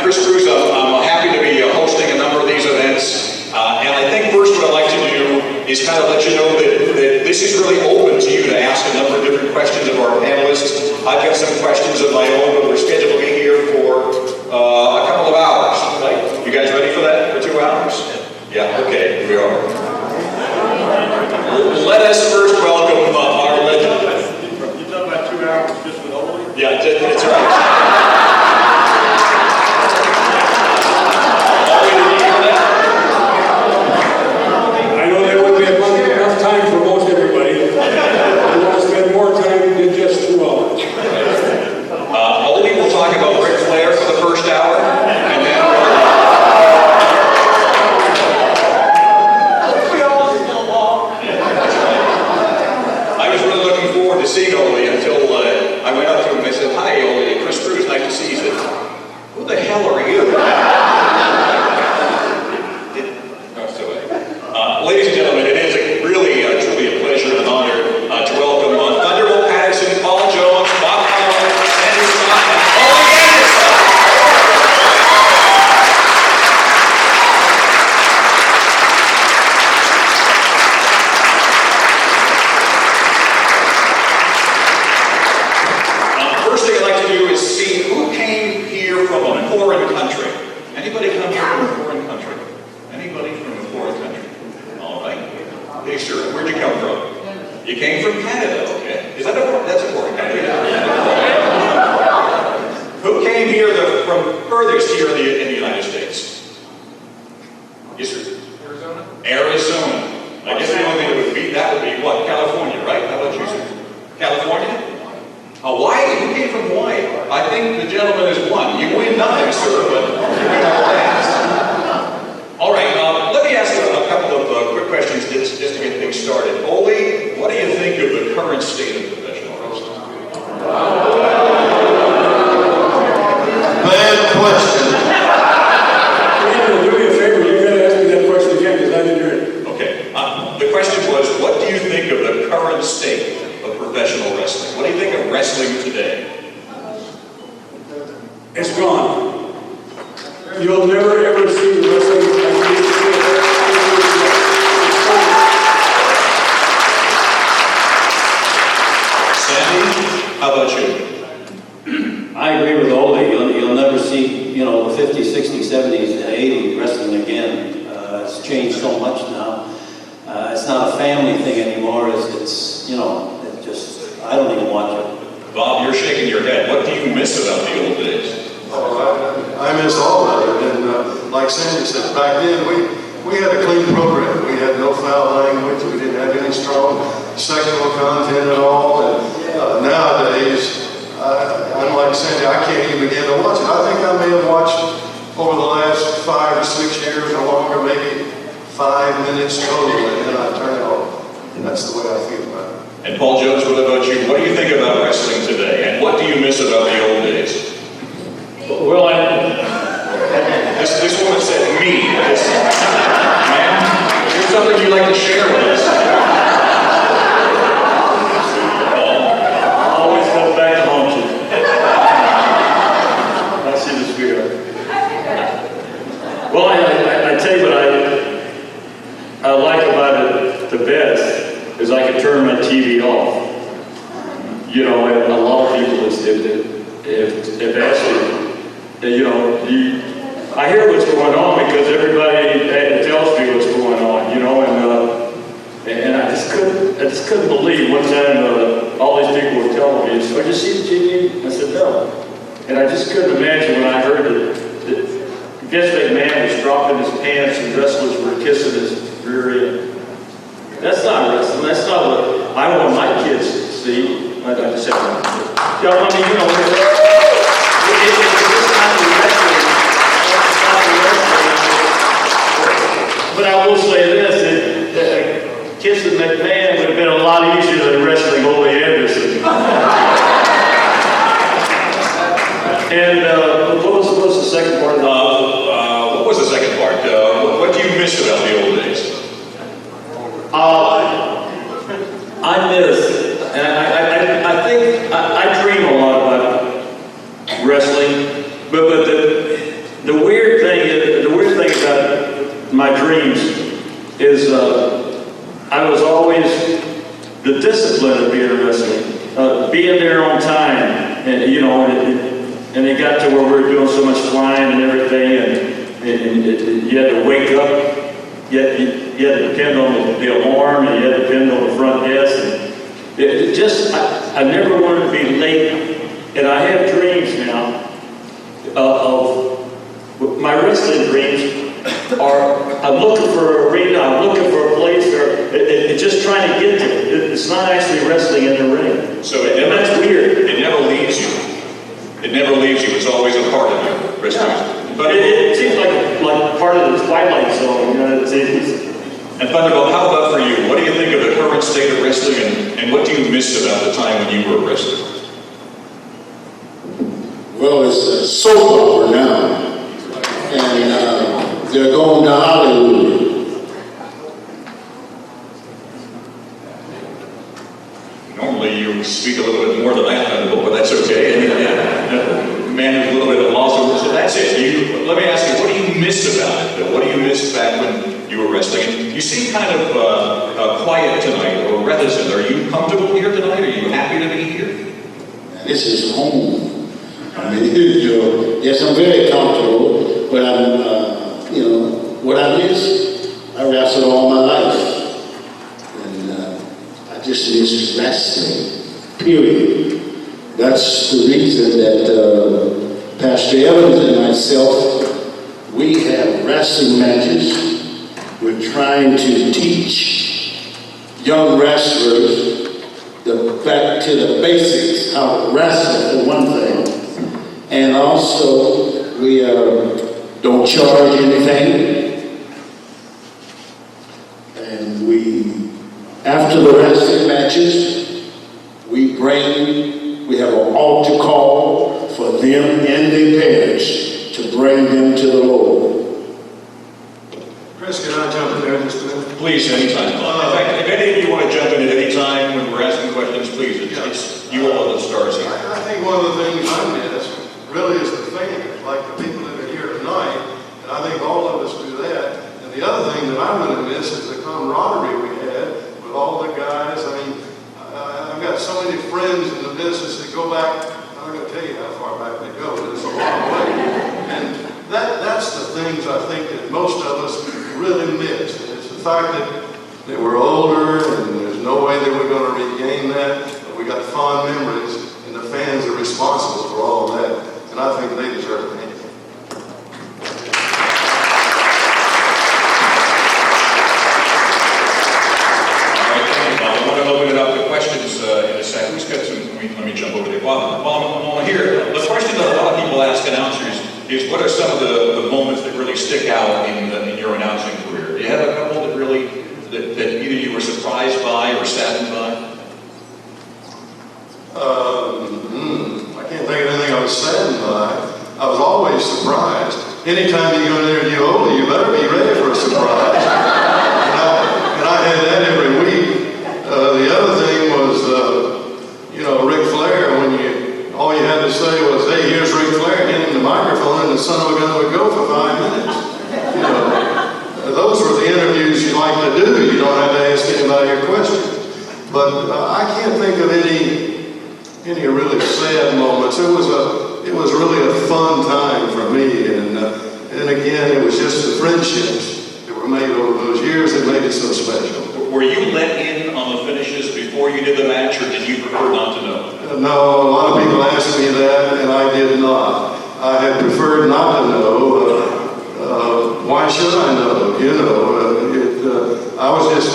Chris Cruz. I'm happy to be hosting a number of these events. And I think first what I'd like to do is kind of let you know that this is really open to you to ask a number of different questions of our panelists. I've got some questions of my own, but we're scheduled to be here for a couple of hours. Right? You guys ready for that? For 2 hours? Yeah, okay, here we are. Let us first welcome our legend. You're talking about 2 hours just with Ole? Yeah, that's right. wrestling, but my dreams is I was always the discipline of being a wrestler, being there on time, and you know, and it got to where we were doing so much flying and everything, and you had to wake up. You had to depend on the alarm, and you had to depend on the front desk. And it just, I never wanted to be late, and I have dreams now of my wrestling dreams are, I'm looking for an arena, I'm looking for a place, or it's just trying to get to it. It's not actually wrestling in the ring. So that's weird. It never leaves you. It never leaves you. It's always a part of you, wrestling. Yeah. But it seems like part of the Twilight Zone, you know. And Thunderbolt, how about for you? What do you think of the current state of wrestling, and what do you miss about the time when you were a wrestler? Well, it's a soap opera now, and they're going to Hollywood. Normally you speak a little bit more than that, Thunderbolt, but that's okay. Man, a little bit of loss, so that's it. Let me ask you, what do you miss about it? What do you miss back when you were wrestling? You seem kind of quiet tonight, or reticent. Are you comfortable here tonight? Are you happy to be here? This is home. I mean, yes, I'm very comfortable, but I'm, what I miss, I wrestled all my life. And I just miss wrestling, period. That's the reason that Pastor Evans and myself, we have wrestling matches. We're trying to teach young wrestlers back to the basics, how to wrestle for one thing. And also, we don't charge anything. And after the wrestling matches, we have an altar call for them and their parents to bring them to the Lord. Chris, can I jump in there just a minute? Please, anytime. In fact, if any of you want to jump in at any time when we're asking questions, please. It's you all are the stars here. I think one of the things I miss really is the fans, like the people that are here tonight, and I think all of us do that. And the other thing that I really miss is the camaraderie we had with all the guys. I mean, I've got so many friends in the business that go back, I'm not going to tell you how far back they go, but it's a long way. And that's the things I think that most of us really miss. And it's the fact that we're older and there's no way that we're going to regain that. But we got fond memories, and the fans are responsible for all of that. And I think they deserve it. In a second. Who's got some? Let me jump over there. While I'm here, the question that a lot of people ask announcers is, what are some of the moments that really stick out in your announcing career? Do you have a couple that really that either you were surprised by or saddened by? I can't think of anything I was saddened by. I was always surprised. Anytime you're going to interview Ole, you better be ready for a surprise. and I had that every week. The other thing was, Ric Flair, when all you had to say was, hey, here's Ric Flair, hand him the microphone, and the son of a gun would go for 5 minutes. Those were the interviews you like to do. You don't have to ask anybody your questions. But I can't think of any really sad moments. It was really a fun time for me, and again, it was just the friendships that were made over those years that made it so special. Were you let in on the finishes before you did the match, or did you prefer not to know? No, a lot of people asked me that, and I did not. I had preferred not to know. Why should I know? I was just...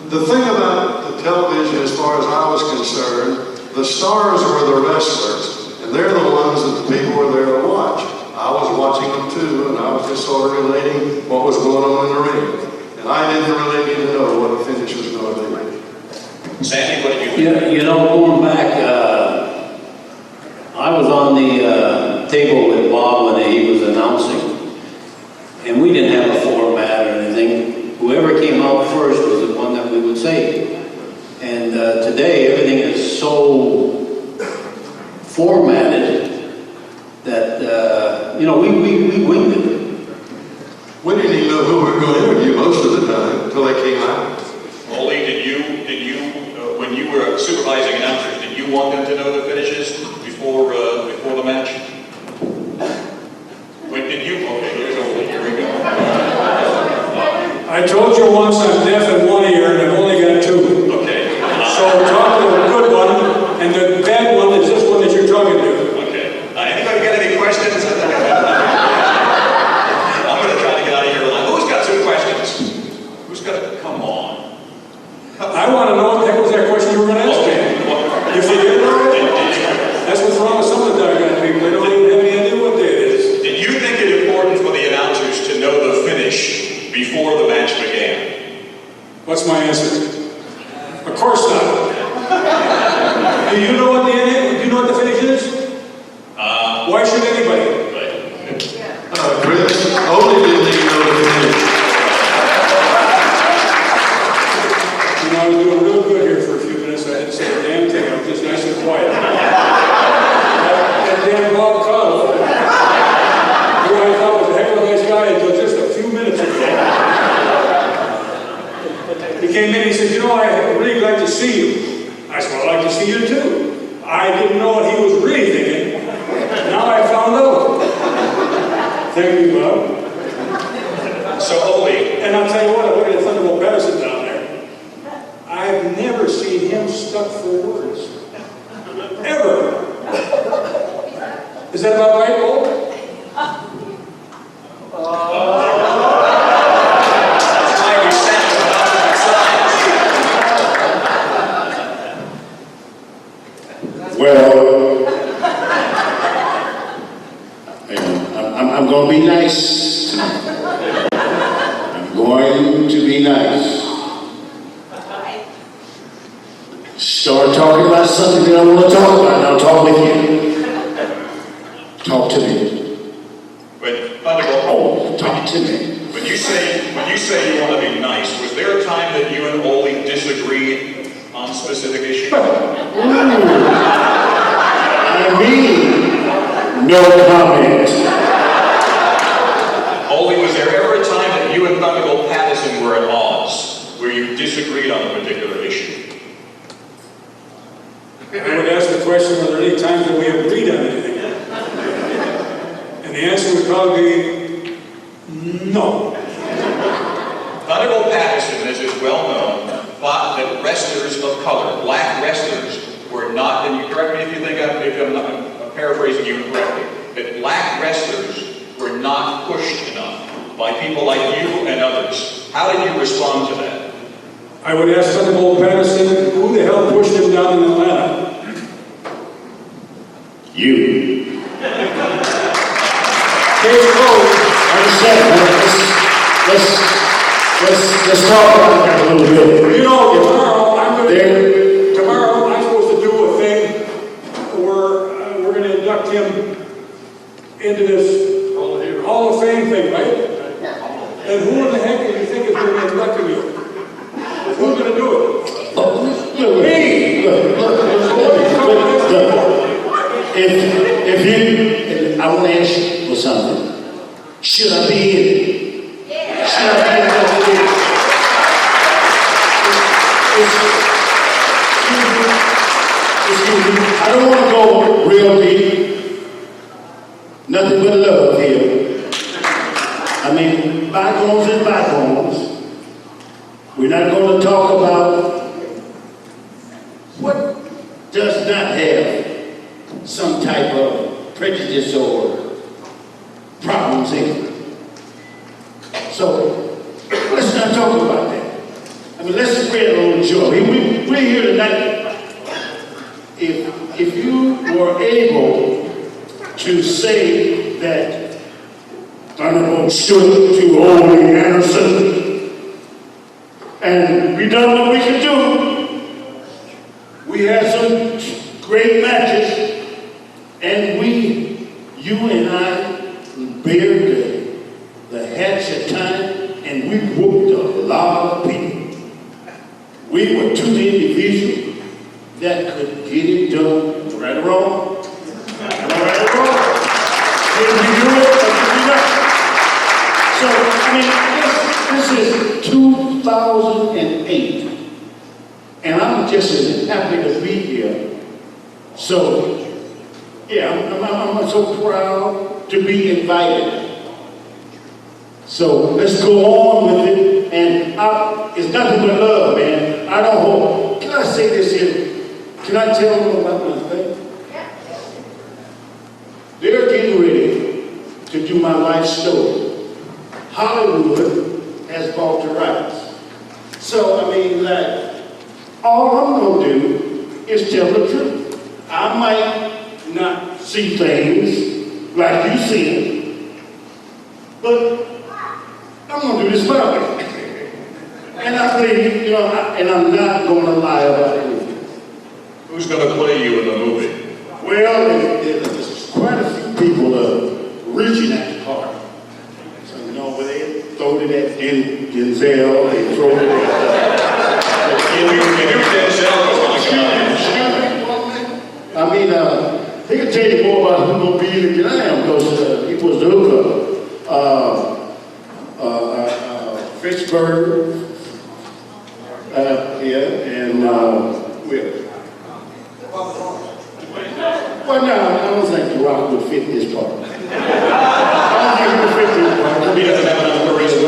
The thing about the television, as far as I was concerned, the stars were the wrestlers, and they're the ones that the people were there to watch. I was watching them too, and I was just sort of relating what was going on in the ring. And I didn't really need to know what the finish was going to be. Sandy, what did you think? Going back, I was on the table with Bob when he was announcing, and we didn't have a format or anything. Whoever came out first was the one that we would say. And today, everything is so formatted that, we winged it. We didn't even know who we were going to interview most of the time until they came out. Ole, did you, when you were supervising announcers, did you want them to know the finishes before the match? When did you? Okay, here's Ole. Here we go. I told you once I'm deaf in one ear and I've only got two. Okay. So talk to the good one, and the bad one is this one that you're talking to. Okay. Anybody got any questions? I'm going to try to get out of here alive. Who's got some questions? Who's got? Come on. I want to know what the heck was that question you were going to ask me. If you didn't know it, that's what's wrong with some of the doggone people. They don't even have any idea what day it is. Did you think it important for the announcers to know the finish before the match began? What's my answer? Of course not. Do you know what the finish is? Why should anybody? Chris, Ole didn't even know the finish. You know, I was doing real good here for a few minutes. I didn't say a damn thing. I was just nice and quiet. That damn Bob Cottle, who I thought was a heck of a nice guy until just a few minutes ago. He came in and he said, you know, I'd really like to see you. I said, well, I'd like to see you too. I didn't know what he was really thinking. Now I found out. Thank you, Bob. So Ole, And I'll tell you what, I look at Thunderbolt Patterson down there. I've never seen him stuck for words. Ever. Is that about right, Bo? that's why we sent him out to the Well, I'm going to be nice tonight. I'm going to be nice. Start talking about something that I want to talk about, and I'll talk with you. Talk to me. But Thunderbolt, Oh, talk to me. when you say you want to be nice, was there a time that you and Ole disagreed on specific issues? I mean, no comment. Ole, was there ever a time that you and Thunderbolt Patterson were at odds, where you disagreed on a particular issue? I would ask the question, were there any times that we agreed on anything? And the answer would probably be no. Thunderbolt Patterson, as is well known, thought that wrestlers of color, black wrestlers, were not, and you correct me if you think if I'm not paraphrasing you incorrectly, that black wrestlers were not pushed enough by people like you and others. How did you respond to that? I would ask Thunderbolt Patterson, who the hell pushed him down in Atlanta? You. Case closed. Understand? Let's talk about that a little bit. You know, tomorrow I'm supposed to do a thing where we're going to induct him into this Hall of Fame thing, right? And who in the heck do you think is going to be inducting you? Who's going to do it? Me! If you, I want to ask you for something. Should I be in it? Should I be in it? Excuse me. I don't want to go real deep. Nothing but love here. I mean, bygones and bygones. We're not going to talk about what does not have some type of prejudice or problems in it. So, let's not talk about that. I mean, let's spread a little joy. We're here tonight. If you were able to say that Thunderbolt stood to Ole Anderson and we done what we could do. We had some great matches, and you and I, bared the hatch at times, and we whooped a lot of people. We were two individuals that could get it done. Right or wrong? Am I right or wrong? Did we do it or did we not? So, I mean, I'm just as happy to be here. So, yeah, I'm so proud to be invited. So let's go on with it, and it's nothing but love, man. I don't hope. Can I say this here? Can I tell them about my thing? They're getting ready to do my life story. Hollywood has bought the rights. So, I mean, like, all I'm gonna do is tell the truth. I might not see things like you see them, but I'm gonna do this my way. And I believe, you know, and I'm not gonna lie about anything. Who's going to play you in the movie? Well, there's quite a few people reaching at the part. So, you know, where they throw it at Denzel, they throw it at... I mean, they can tell you more about who gonna be in it than I am, because he was the hookup. Fitchburg, and well, no, I don't think The Rock would fit this part. I don't think he would fit this part. He doesn't have enough charisma.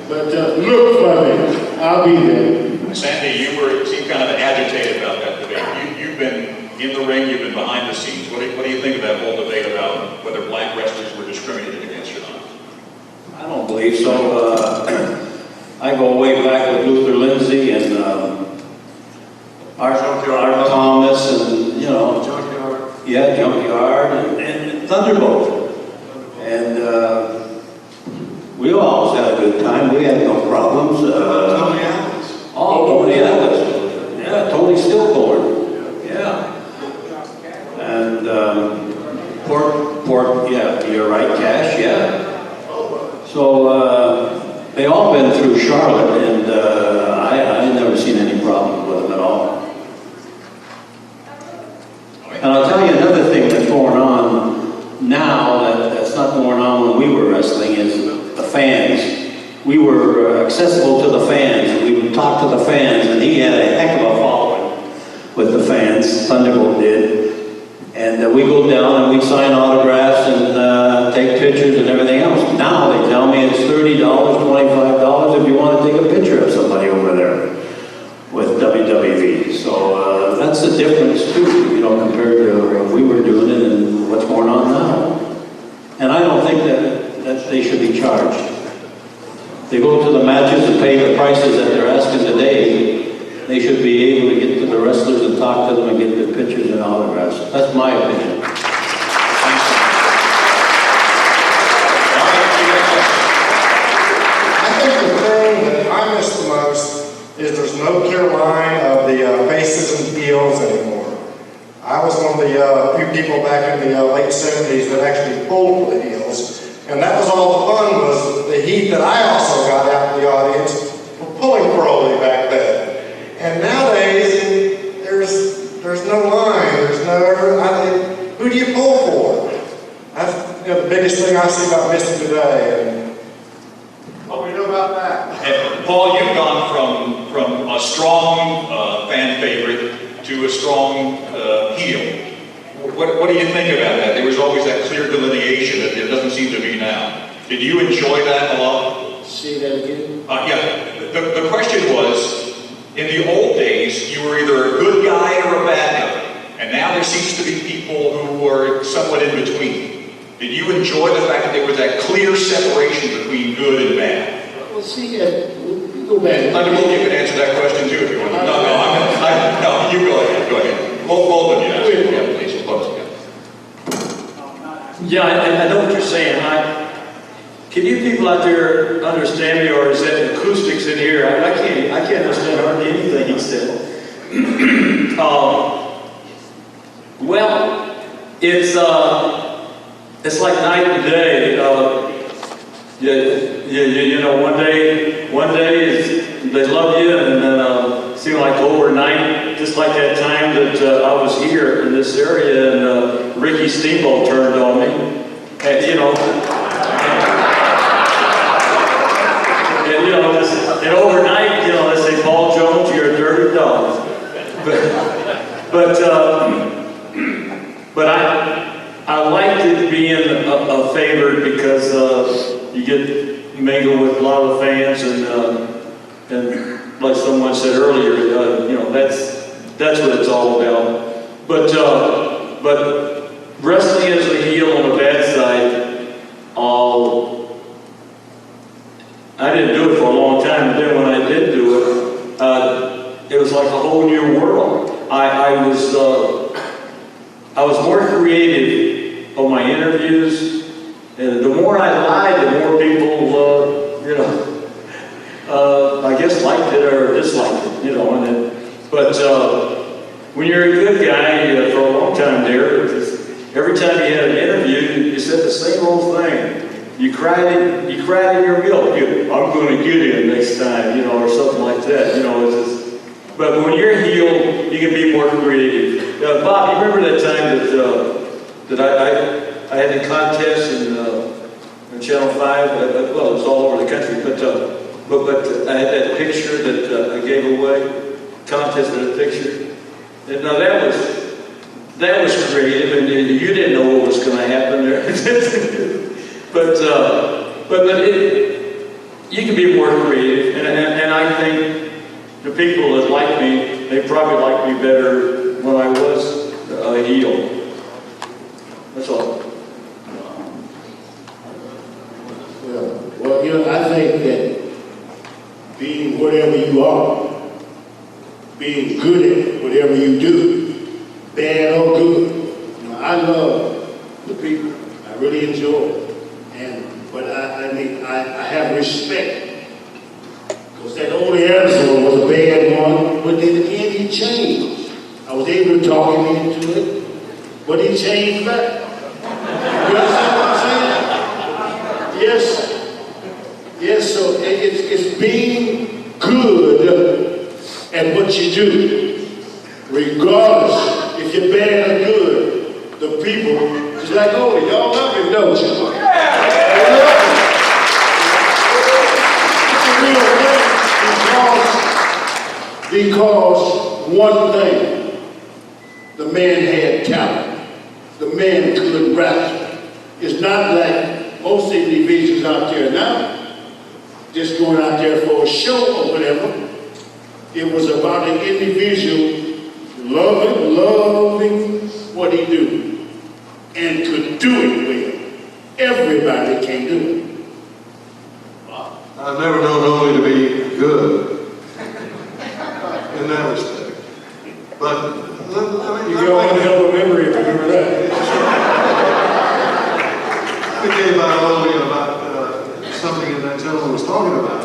But look for me. I'll be there. Sandy, you seem kind of agitated about that debate. You've been in the ring, you've been behind the scenes. What do you think of that whole debate about whether black wrestlers were discriminated against or not? I don't believe so. I go way back with Luther Lindsay and Art Thomas and, you know, Junkyard. yeah, Junkyard and Thunderbolt. And we always had a good time. We had no problems. Tony Atlas. Oh, Tony Atlas. Yeah, Tony Stillborn. Yeah. And Port, yeah, you're right, Cash, yeah. So they all been through Charlotte, and I never seen any problem with them at all. And I'll tell you another thing that's going on now that's not going on when we were wrestling is the fans. We were accessible to the fans, and we would talk to the fans, and he had a heck of a following with the fans, Thunderbolt did. And we go down and we sign autographs and take pictures and everything else. Now they tell me it's $30, $25 if you want to take a picture of somebody over there with WWE. So that's the difference too, you know, compared to when we were doing it and what's going on now. And I don't think that they should be charged. They go to the matches and pay the prices that they're asking today. They should be able to get to the wrestlers and talk to them and get their pictures and autographs. That's my opinion. I think the thing that I miss the most is there's no clear line of the faces and heels anymore. I was one of the few people back in the late 70s that actually pulled for the heels. And that was all the fun, was the heat that I also got out of the audience for pulling for Ole back then. And nowadays, there's no line, there's no, who do you pull for? That's the biggest thing I see about Misty today. And what we know about that? And Paul, you've gone from a strong fan favorite to a strong heel. What do you think about that? There was always that clear delineation that there doesn't seem to be now. Did you enjoy that a lot? Say that again? Yeah. The question was, in the old days, you were either a good guy or a bad guy. And now there seems to be people who are somewhat in between. Did you enjoy the fact that there was that clear separation between good and bad? Well, see, we go back. Thunderbolt, you can answer that question too if you want. No, you go ahead. Go ahead. Both of you answer. Yeah, please. Both. Yeah, I know what you're saying. Can you people out there understand me, or is that acoustics in here? I can't understand hardly anything he said. Well, it's like night and day. You know, one day is they love you, and then seem like overnight, just like that time that I was here in this area, and Ricky Steamboat turned on me, and you know. And overnight, you know, they say Paul Jones But I liked it being a favorite because you get mingle with a lot of the fans and like someone said earlier, you know, that's what it's all about. But wrestling as a heel on the bad side, I didn't do it for a long time, but then when I did do it, it was like a whole new world. I was more creative on my interviews, and the more I lied, the more people, you know, I guess liked it or disliked it, you know. But when you're a good guy for a long time there, every time you had an interview, you said the same old thing. You cried in your milk. I'm going to get in next time, you know, or something like that. You know, it's just, but when you're healed, you can be more creative. Bob, you remember that time that I had the contest in Channel 5? Well, it was all over the country, but I had that picture that I gave away. Contest in a picture. And now that was creative, and you didn't know what was going to happen there. But you can be more creative, and I think the people that like me, they probably like me better when I was a heel. That's all. Well, you know, I think that being whatever you are, being good at whatever you do, bad or good, you know, I love the people. I really enjoy it. But I have respect. Because that Ole Anderson was a bad one, but then again he changed. I was able to talk him into it, but he changed back. You understand what I'm saying? Yes, so it's being good at what you do. Regardless if you're bad or good, the people, it's like, oh, y'all love him, don't you? Because one thing, the man had talent. The man could wrestle. It's not like most individuals out there now, just going out there for a show or whatever. It was about an individual loving what he do, and could do it well. Everybody can do it. I've never known Ole to be good in that respect. But You got one hell of a memory if you remember that. I think about Ole about something that gentleman was talking about.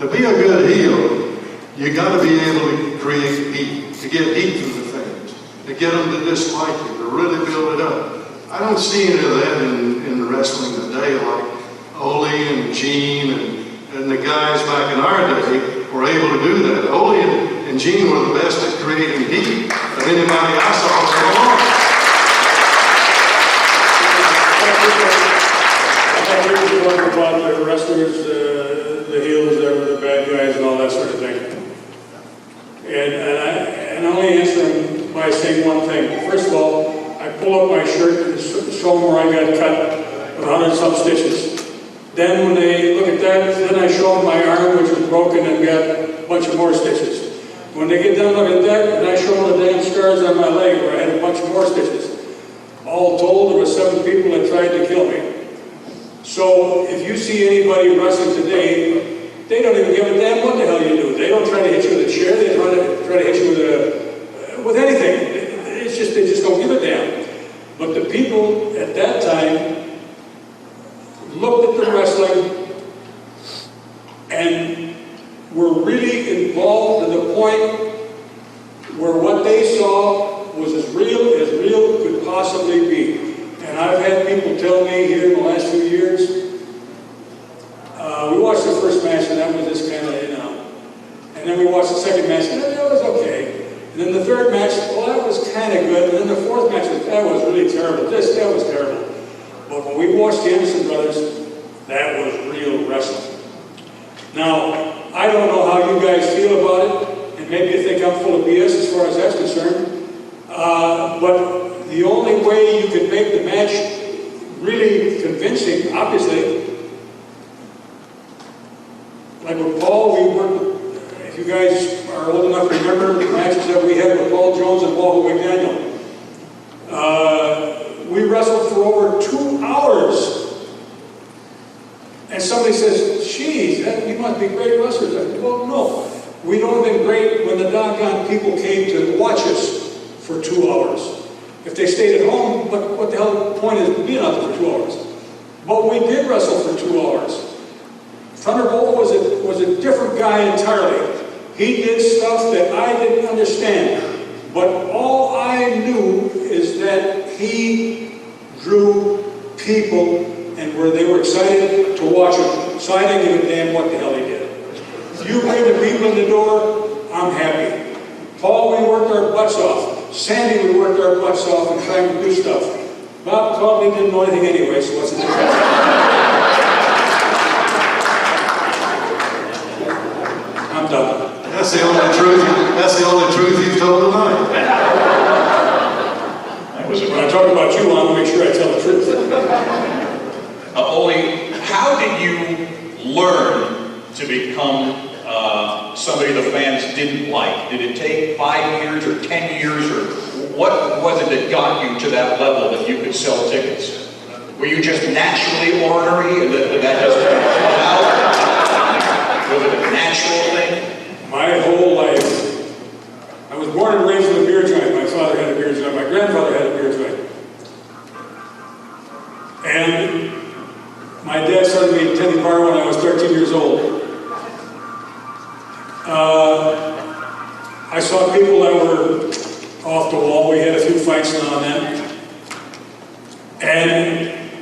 To be a good heel, you got to be able to create heat, to get heat from the fans, to get them to dislike you, to really build it up. I don't see any of that in wrestling today, like Ole and Gene and the guys back in our day were able to do that. Ole and Gene were the best at creating heat of anybody I saw very long. I think we talk about the wrestlers, the heels, the bad guys, and all that sort of thing. And I only answer them by saying one thing. First of all, I pull up my shirt and show them where I got cut with 100-some stitches. Then when they look at that, then I show them my arm, which was broken and got a bunch of more stitches. When they get done looking at that, then I show them the damn scars on my leg where I had a bunch of more stitches. All told, there were 7 people that tried to kill me. So if you see anybody wrestling today, they don't even give a damn what the hell you do. They don't try to hit you with a chair. They try to hit you with anything. It's just, they just don't give a damn. But the people at that time looked at the wrestling and were really involved to the point where what they saw was as real could possibly be. And I've had people tell me here in the last few years, we watched the first match and that was just kind of, you know. And then we watched the second match and that was okay. And then the third match, well, that was kind of good. And then the fourth match, that was really terrible. That was terrible. But when we watched the Anderson brothers, that was real wrestling. Now, I don't know how you guys feel about it, and maybe you think I'm full of BS as far as that's concerned, but the only way you could make the match really convincing, obviously, like with Paul, we worked, if you guys are old enough to remember the matches that we had with Paul Jones and Paul McDaniel. We wrestled for over 2 hours. And somebody says, geez, you must be great wrestlers. I said, well, no. We'd only been great when the doggone people came to watch us for 2 hours. If they stayed at home, what the hell the point is being out there for 2 hours? But we did wrestle for 2 hours. Thunderbolt was a different guy entirely. He did stuff that I didn't understand. But all I knew is that he drew people and where they were excited to watch him. So I didn't give a damn what the hell he did. If you bring the people in the door, I'm happy. Paul, we worked our butts off. Sandy, we worked our butts off and trying to do stuff. Bob probably didn't know anything anyway, so what's the difference? I'm done. That's the only truth. That's the only truth you've told tonight. When I talk about you, I want to make sure I tell the truth. Ole, how did you learn to become somebody the fans didn't like? Did it take 5 years or 10 years, or what was it that got you to that level that you could sell tickets? Were you just naturally ornery and that just come out? Was it a natural thing? My whole life, I was born and raised in a beer joint. My father had a beer joint. My grandfather had a beer joint. And my dad started me attending bar when I was 13 years old. I saw people that were off the wall. We had a few fights now and then. And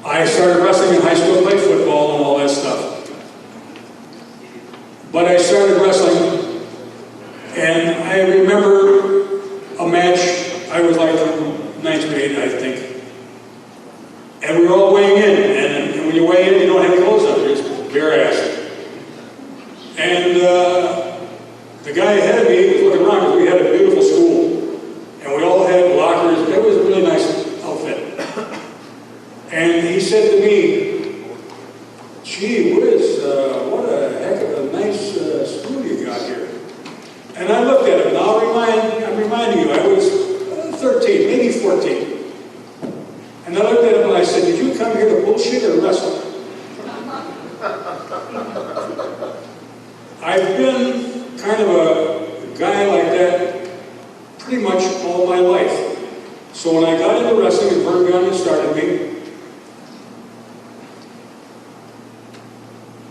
I started wrestling in high school, played football and all that stuff. But I started wrestling, and I remember a match. I was like in 9th grade, I think. And we were all weighing in, and when you weigh in, you don't have clothes on, you're just bare ass. And the guy ahead of me was looking around because we had a beautiful school, and we all had lockers. It was a really nice outfit. And he said to me, gee whiz, what a heck of a nice school you got here. And I looked at him, now I'm reminding you, I was 13, maybe 14. And I looked at him and I said, did you come here to bullshit or wrestle? I've been kind of a guy like that pretty much all my life. So when I got into wrestling, and Vern Gunn started me,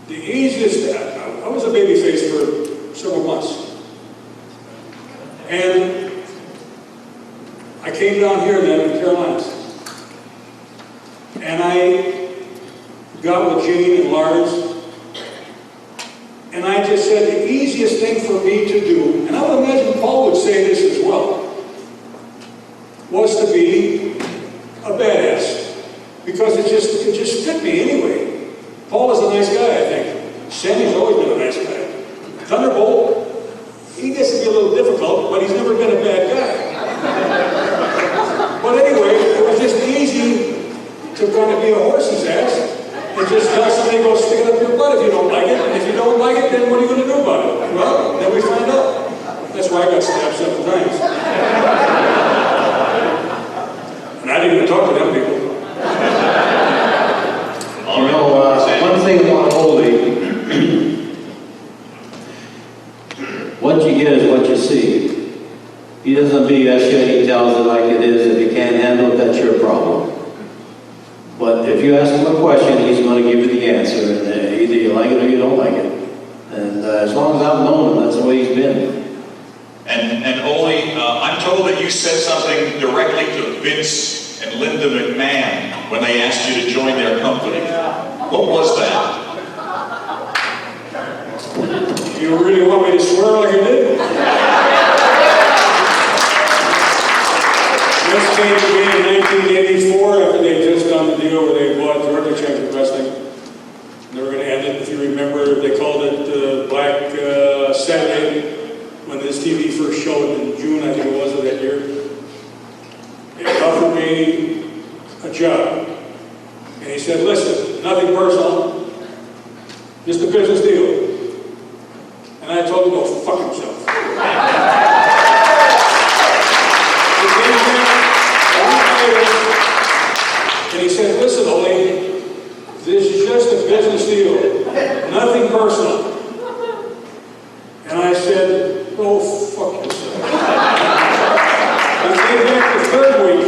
the easiest, I was a babyface for several months. And I came down here then in the Carolinas. And I got with Gene and Lars. And I just said the easiest thing for me to do, and I would imagine Paul would say this as well, was to be a badass. Because it just fit me anyway. Paul is a nice guy, I think. Sammy's always been a nice guy. Thunderbolt, he gets to be a little difficult, but he's never been a bad guy. But anyway, it was just easy to kind of be a horse's ass and just tell somebody to go stick it up your butt if you don't like it. And if you don't like it, then what are you going to do about it? Well, then we find out. That's why I got stabbed several times. And I didn't even talk to them people. You know, one thing about Ole, what you get is what you see. He doesn't BS you, he tells it like it is. If you can't handle it, that's your problem. But if you ask him a question, he's going to give you the answer. And either you like it or you don't like it. And as long as I've known him, that's the way he's been. And Ole, I'm told that you said something directly to Vince and Linda McMahon when they asked you to join their company. What was that? You really want me to swear like I did? This came to me in 1984 after they had just done the deal where they bought Georgia Championship Wrestling. They were going to end it, if you remember, they called it Black Saturday when this TV first showed in June, I think it was, of that year. They a job. And he said, listen, nothing personal, just a business deal. And I told him to go fuck himself. He came back a week later, and he said, listen, Ole, this is just a business deal, nothing personal. And I said, go fuck yourself. He came back the third week,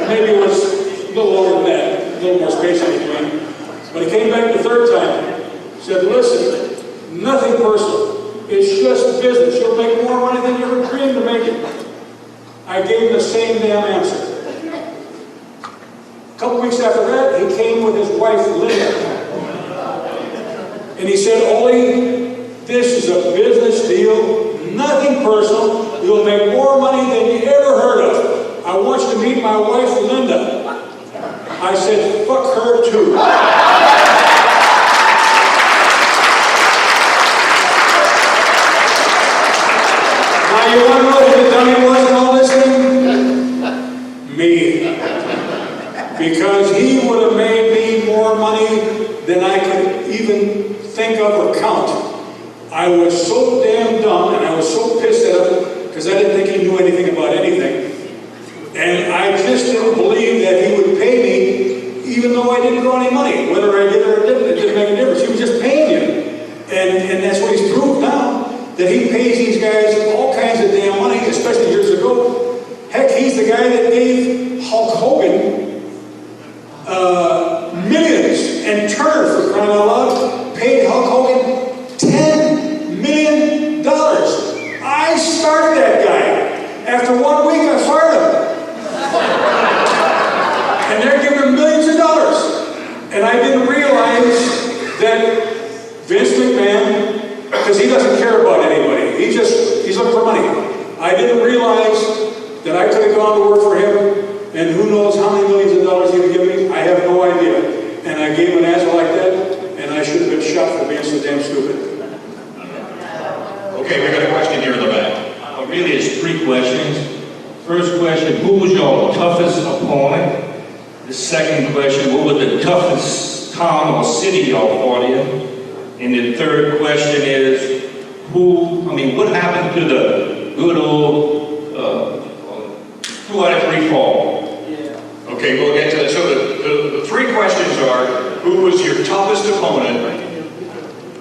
maybe it was a little longer than that, a little more space in between. But he came back the third time, said, listen, nothing personal. It's just business. You'll make more money than you ever dreamed of making. I gave him the same damn answer. A couple weeks after that, he came with his wife, Linda. And he said, Ole, this is a business deal, nothing personal. You'll make more money than you ever heard of. I want you to meet my wife, Linda. I said, fuck her too. Now you want to know who the dummy was in all this thing? Me. Because he would have made me more money than I could even think of or count. I was so damn dumb and I was so pissed at him because I didn't think he knew anything about anything. And I just didn't believe that he would pay me even though I didn't draw any money. Whether I did or didn't, it didn't make a difference. He was just paying you. And that's what he's proved now, that he pays these guys all kinds of damn money, especially years ago. Heck, he's the guy that gave Hulk Hogan millions, and Turner, for crying out loud, paid Hulk Hogan $10 million. I started that guy. After 1 week, I fired him. And they're giving him millions of dollars. And I didn't realize that Vince McMahon, because he doesn't care about anybody, he's looking for money. I didn't realize that I could have gone to work for him, and who knows how many millions of dollars he would give me. I have no idea. And I gave him an answer like that, and I should have been shot for being so damn stupid. Okay, we got a question here in the back. Really, it's 3 questions. First question, who was your toughest opponent? The second question, what was the toughest town or city y'all fought in? And the third question is, what happened to the good old 2 out of 3 fall? Okay, we'll get to that. So the 3 questions are, who was your toughest opponent?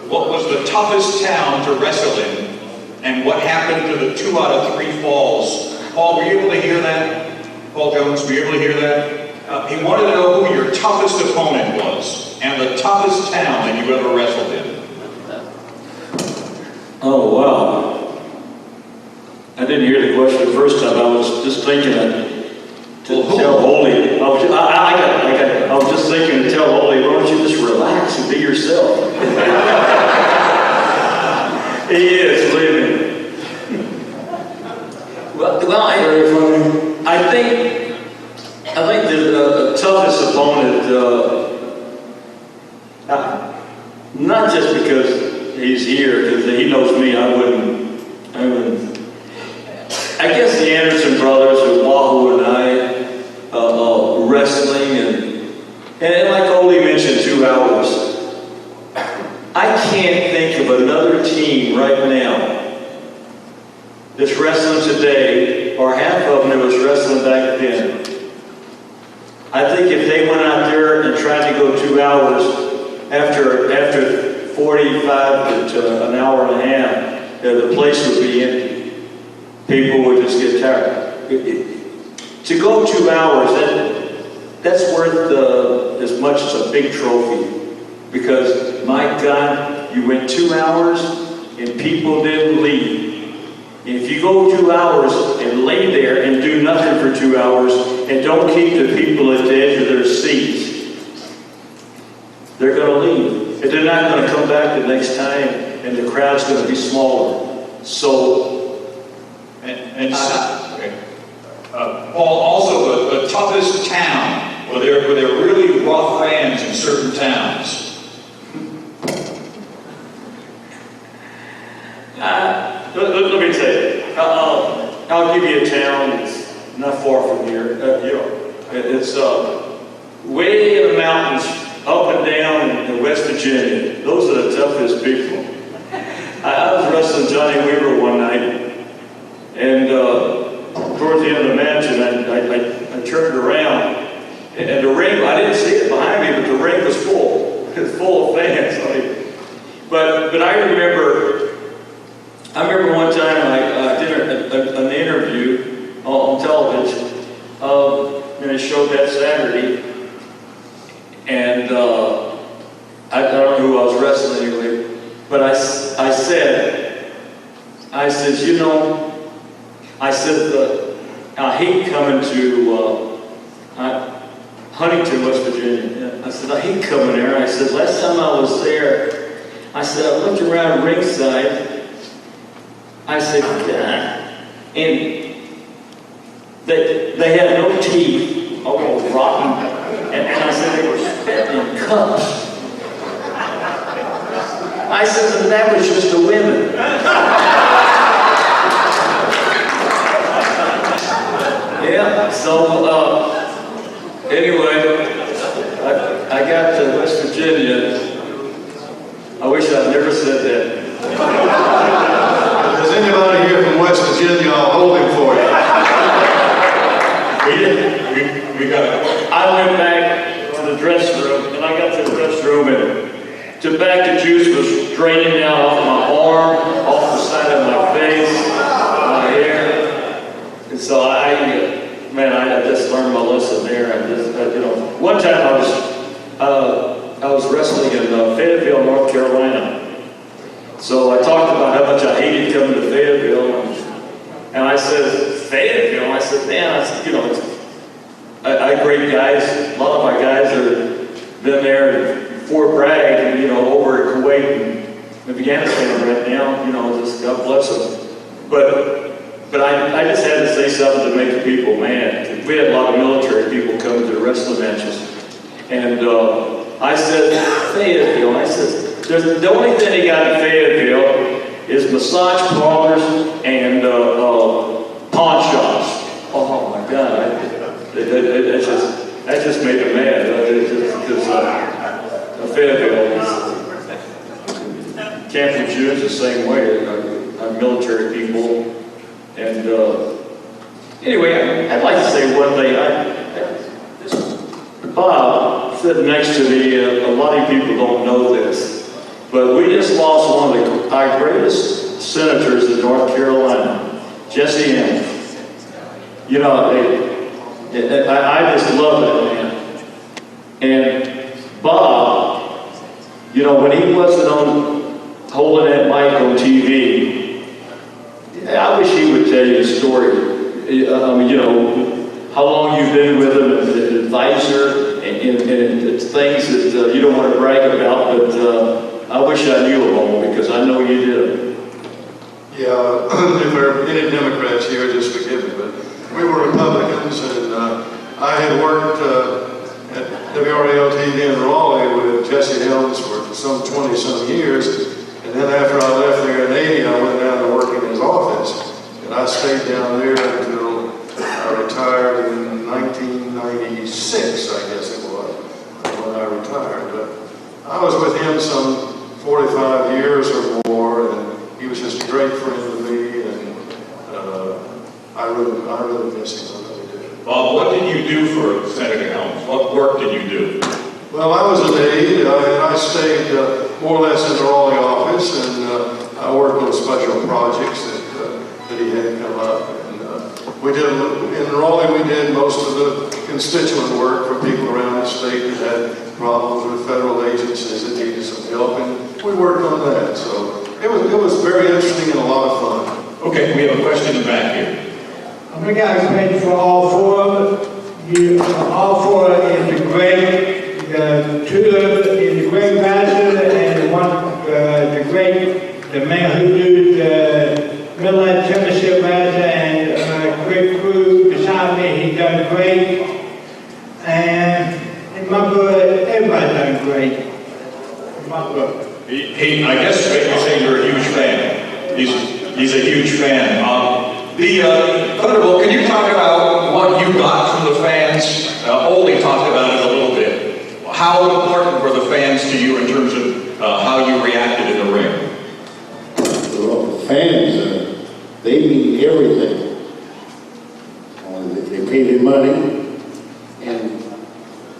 What was the toughest town to wrestle in? And what happened to the 2 out of 3 falls? Paul, were you able to hear that? Paul Jones, were you able to hear that? He wanted to know who your toughest opponent was and the toughest town that you ever wrestled in. Oh, wow. I didn't hear the question the first time. I was just thinking to tell Ole. I was just thinking to tell Ole, why don't you just relax and be yourself? He is, believe me. Well, I think the toughest opponent, not just because he's here, because he knows me, I wouldn't. I guess the Anderson brothers and Wahoo and I, wrestling and like Ole mentioned, 2 hours. I can't think of another team right now that's wrestling today, or half of them that was wrestling back then. I think if they went out there and tried to go 2 hours after 45 to an hour and a half, the place would be empty. People would just get tired. To go 2 hours, that's worth as much as a big trophy. Because, my God, you went 2 hours and people didn't leave. And if you go 2 hours and lay there and do nothing for 2 hours and don't keep the people at the edge of their seats, they're going to leave. And they're not going to come back the next time, and the crowd's going to be smaller. So, okay. Paul, also the toughest town, were there really rough fans in certain towns? Let me tell you, I'll give you a town that's not far from here. It's way in the mountains, up and down in West Virginia. Those are the toughest people. I was wrestling Johnny Weaver one night, and towards the end of the match, and I turned around, and the ring, I didn't see it behind me, but the ring was full. It was full of fans. But I remember one time I did an interview on television, and it showed that Saturday, and I don't know who I was wrestling anyway, but I said, you know, I said, I hate coming to Huntington, West Virginia. I said, I hate coming there. I said, last time I was there, I said, I looked around ringside. I said, God. And they had no teeth, all rotten. And I said, they were spit in cups. I said, and that was just the women. Yeah, so, anyway, I got to West Virginia. I wish I'd never said that. If there's anybody here from West Virginia, I'll hold him for you. We got it. I went back to the dressing room, and I got to the dressing room, and tobacco juice was draining down off my arm, off the side of my face, my hair. And so I just learned my lesson there. One time I was wrestling in Fayetteville, North Carolina. So I talked about how much I hated coming to Fayetteville, and I said, Fayetteville? I said, man, I had great guys. A lot of my guys have been there in Fort Bragg, and, over at Kuwait and Afghanistan right now, just God bless them. But I just had to say something to make the people mad. We had a lot of military people coming to the wrestling matches. And I said, Fayetteville, I said, the only thing they got in Fayetteville is massage parlors and pawn shops. Oh my God, that just made them mad. Because Fayetteville is, Camp Lejeune is the same way. Our military people. And anyway, I'd like to say one thing. Bob sitting next to me, a lot of people don't know this, but we just lost one of our greatest senators in North Carolina, Jesse Helms. I just love that man. And Bob, when he wasn't holding that mic on TV, I wish he would tell you the story. How long you've been with him as an advisor, and it's things that you don't want to brag about, but I wish I knew of all because I know you did. Yeah, if there are any Democrats here, just forgive me, but we were Republicans, and I had worked at WRAL-TV in Raleigh with Jesse Helms for some 20-some years. And then after I left there in 80, I went down to work in his office. And I stayed down there until I retired in 1996, I guess it was, when I retired. But I was with him some 45 years or more, and he was just a great friend to me, and I really miss him. I really do. Bob, what did you do for Senator Helms? What work did you do? Well, I was an aide, and I stayed more or less in the Raleigh office, and I worked on special projects that he had come up. And in Raleigh, we did most of the constituent work for people around the state that had problems with federal agencies that needed some help, and we worked on that. So it was very interesting and a lot of fun. Okay, we have a question in the back here. I think I was ready for all four of you. All four is the great. Two is the great master, and the man who do the Midland Championship master, and great crew beside me. He done great, and in my book, everybody done great. In my book. I guess you say you're a huge fan. He's a huge fan. Thunderbolt, can you talk about what you got from the fans? Ole talked about it a little bit. how important were the fans to you in terms of how you reacted in the ring? Well, fans, they mean everything. They pay their money, and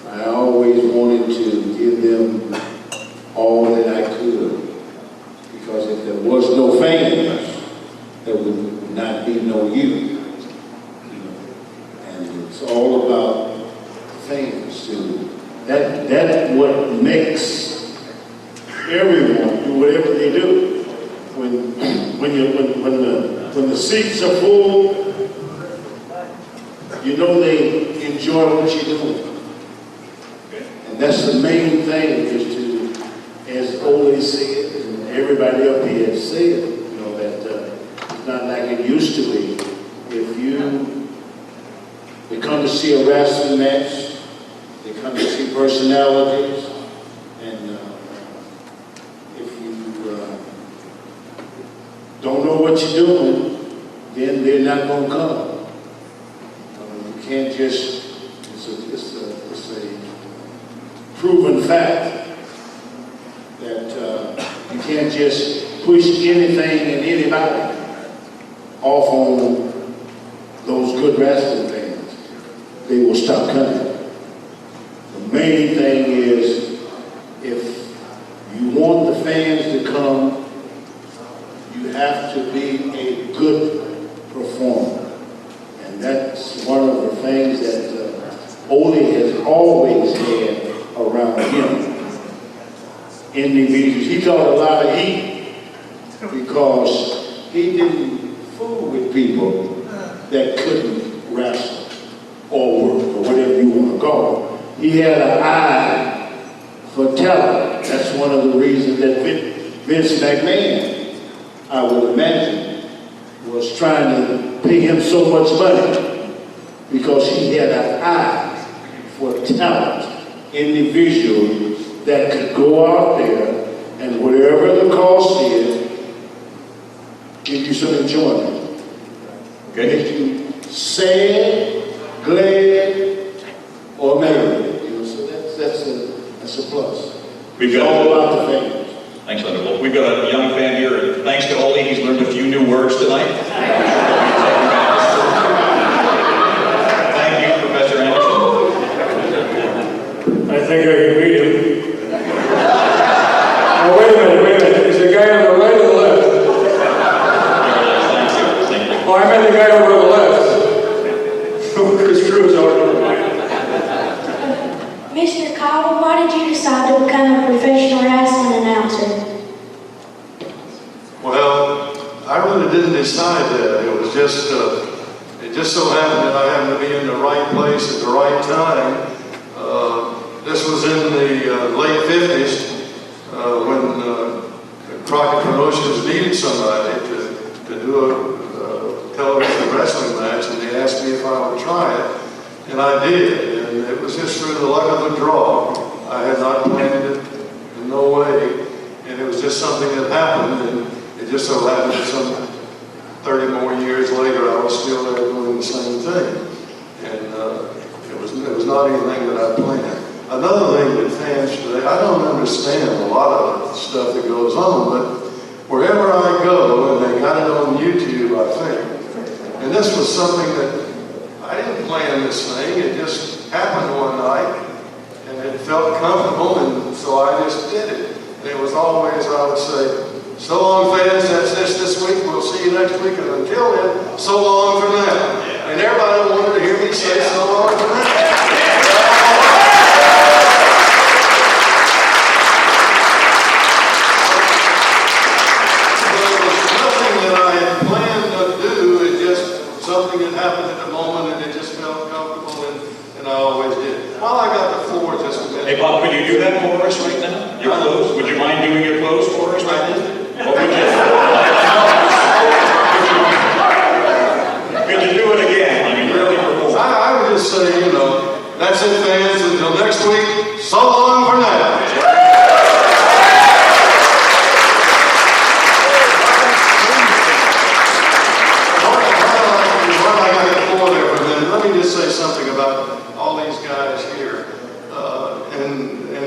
I always wanted to give them all that I could. Because if there was no fans, there would not be no you. And it's all about fans too. That's what makes everyone do whatever they do. When the seats are full, you know they enjoy what you're doing. And that's the main thing, is to, as Ole said, and everybody up here has said, you know, that it's not like it used to be. If they come to see a wrestling match, they come to see personalities, and if you don't know what you're doing, then they're not going to come. You can't just, it's a proven fact that you can't just push anything and anybody off on those good wrestling fans. They will stop coming. The main thing is, if you want the fans to come, you have to be a good performer. And that's one of the things that Ole has always had around him. Individuals. He got a lot of heat because he didn't fool with people that couldn't wrestle or work or whatever you want to call it. He had an eye for talent. That's one of the reasons that Vince McMahon, I would imagine, was trying to pay him so much money, because he had an eye for talent, individuals that could go out there and whatever the cost is, give you some enjoyment. Okay. Make you sad, glad, or merry. You know, so that's a plus. We've It's got all about the fans. Thanks, Leonard. Well, we've got a young fan here, and thanks to Ole, he's learned a few new words tonight. Thank you, Professor Anderson. I think I can beat him. Now, wait a minute. Is the guy on the right or the left? Thank you. Oh, I meant the guy over on the left. Chris Cruz over on the right. Mr. Cobble, why did you decide to become a professional wrestling announcer? Well, I really didn't decide that. It was just, it just so happened that I happened to be in the right place at the right time. This was in the late 50s when Crockett Promotions needed somebody to do a television wrestling match, and they asked me if I would try it, and I did. And it was just through the luck of the draw. I had not planned it in no way, and it was just something that happened, and it just so happened that some 30 more years later, I was still there doing the same thing. And it was not anything that I planned. Another thing that fans today, I don't understand a lot of the stuff that goes on, but wherever I go, and they got it on YouTube, I think. And this was something that I didn't plan this thing. It just happened one night, and it felt comfortable, and so I just did it. And it was always, I would say, so long, fans, that's this week. We'll see you next week. And until then, so long for now. And everybody wanted to hear me say so long for now. There was nothing that I had planned to do. It just something that happened at the moment, and it just felt comfortable, and I always did. While I got the floor just a minute. Hey, Bob, could you do that for us right now? Your clothes? Would you mind doing your clothes for us right now? What would you Could you do it again? I mean, really perform. I would just say, you know, that's it, fans. Until next week, so long for now. While I got the floor there for a minute, let me just say something about all these guys here. And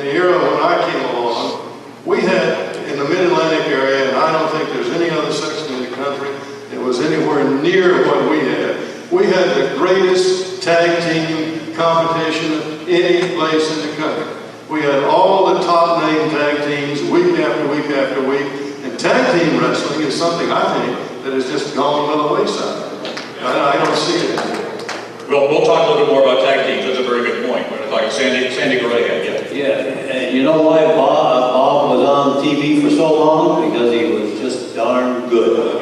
place in the country. We had all the top name tag teams week after week after week. And tag team wrestling is something I think that has just gone by the wayside. I don't see it anymore. Well, we'll talk a little bit more about tag teams. That's a very good point. We're going to talk Sandy, go right ahead. Yeah. Yeah, you know why Bob was on TV for so long? Because he was just darn good.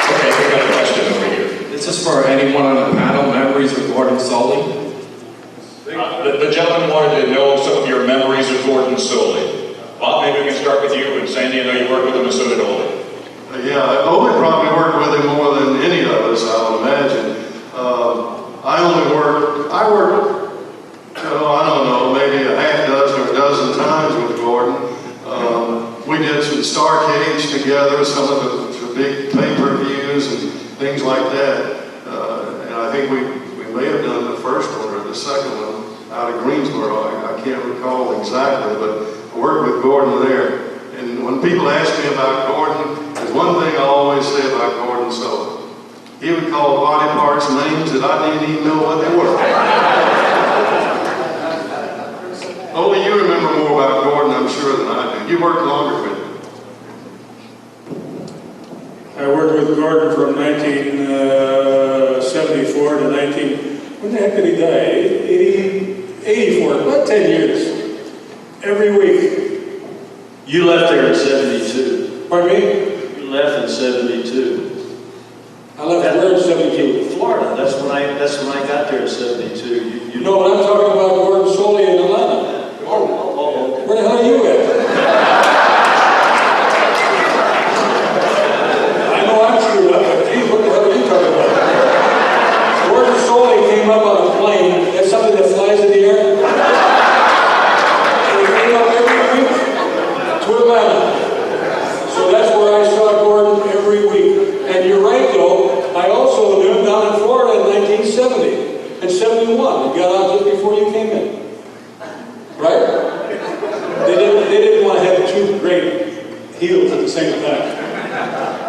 Okay, we got a question over here. This is for anyone on the panel, memories of Gordon Soley. The gentleman wanted to know some of your memories of Gordon Soley. Bob, maybe we can start with you, and Sandy, I know you worked with him, and so did Ole. Yeah, Ole probably worked with him more than any of us, I would imagine. I worked, I don't know, maybe a half dozen or a dozen times with Gordon. We did some Starcades together, some of the big pay-per-views and things like that. And I think we may have done the first one or the second one out of Greensboro. I can't recall exactly, but I worked with Gordon there. And when people ask me about Gordon, there's one thing I always say about Gordon Soley. He would call body parts names that I didn't even know what they were. Ole, you remember more about Gordon, I'm sure, than I do. You worked longer with him. I worked with Gordon from 1974 to when the heck did he die? 84, about 10 years. Every week. You left there in 72. Pardon me? You left in 72. I left where in 72? Florida. That's when I got there in 72. You No, but I'm talking about Gordon Soley in Atlanta. okay. Where the hell are you at? I know I'm screwed up, but geez, what the hell are you talking about? Gordon Soley came up on a plane. That's something that flies in the air. And he came up every week to Atlanta. So that's where I saw Gordon every week. And you're right, though. I also knew him down in Florida in 1970 and 71. He got out just before you came in. Right? They didn't want to have two great heels at the same time.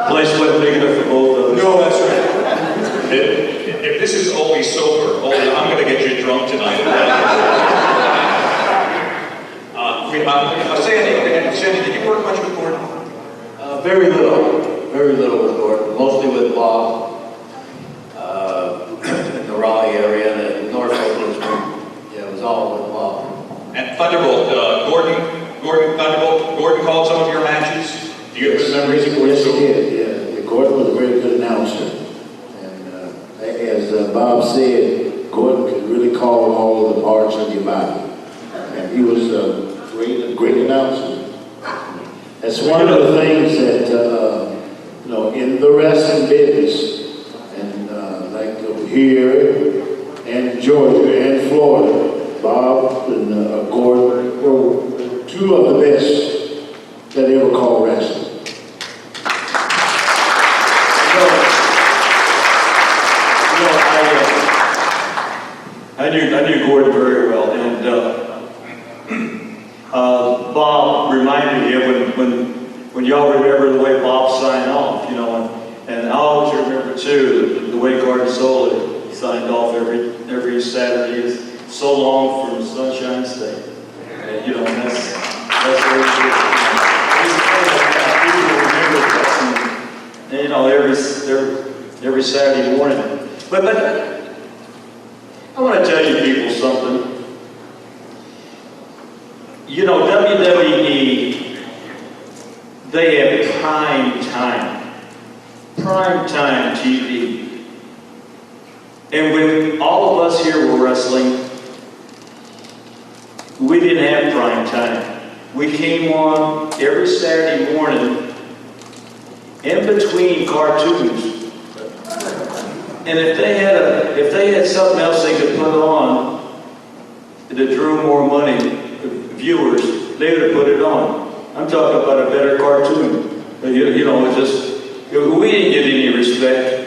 Place wasn't big enough for both of them. No, that's right. If this is Ole sober, Ole, I'm going to get you drunk tonight. Sandy, did you work much with Gordon? Very little with Gordon, mostly with Bob. In the Raleigh area, the Norfolk was, yeah, it was all with Bob. And Thunderbolt, Gordon called some of your matches. Do you have good memories of Gordon? Yes, he did. Yeah, Gordon was a very good announcer. And as Bob said, Gordon could really call all of the parts of your body. And he was a great announcer. That's one of the things that, in the wrestling business, and like over here, and Georgia, and Florida, Bob and Gordon were two of the best that ever called wrestling. I knew Gordon very well, and Bob reminded me of when y'all remember the way Bob signed off, and I always remember too the way Gordon Soley signed off every Saturday is so long from Sunshine State, and that's very good. Every Saturday morning, but I want to tell you people something. WWE, they have prime time TV. And when all of us here were wrestling, we didn't have prime time. We came on every Saturday morning in between cartoons. And if they had something else they could put on that drew more money, viewers, they would have put it on. I'm talking about a better cartoon. We didn't get any respect.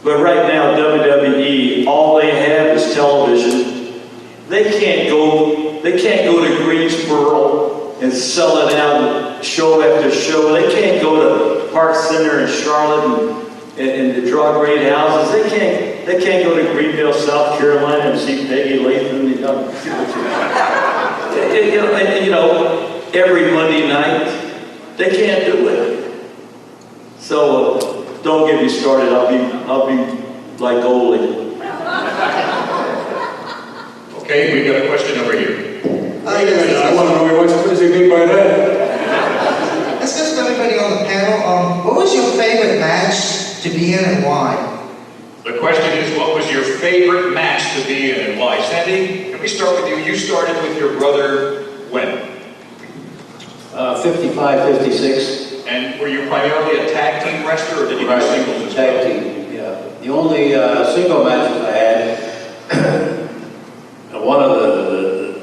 But right now, WWE, all they have is television. They can't go to Greensboro and sell it out show after show. They can't go to Park Center in Charlotte and the drug rate houses. They can't go to Greenville, South Carolina and see Peggy Latham. Every Monday night, they can't do it. So don't get me started. I'll be like Ole. Okay, we've got a question over here. I want to know what does he mean by that? Let's just for everybody on the panel. What was your favorite match to be in and why? The question is, what was your favorite match to be in and why? Sandy, can we start with you? You started with your brother when? 55, 56. And were you primarily a tag team wrestler, or did you do singles as Tag well? team, yeah. The only single matches I had, one of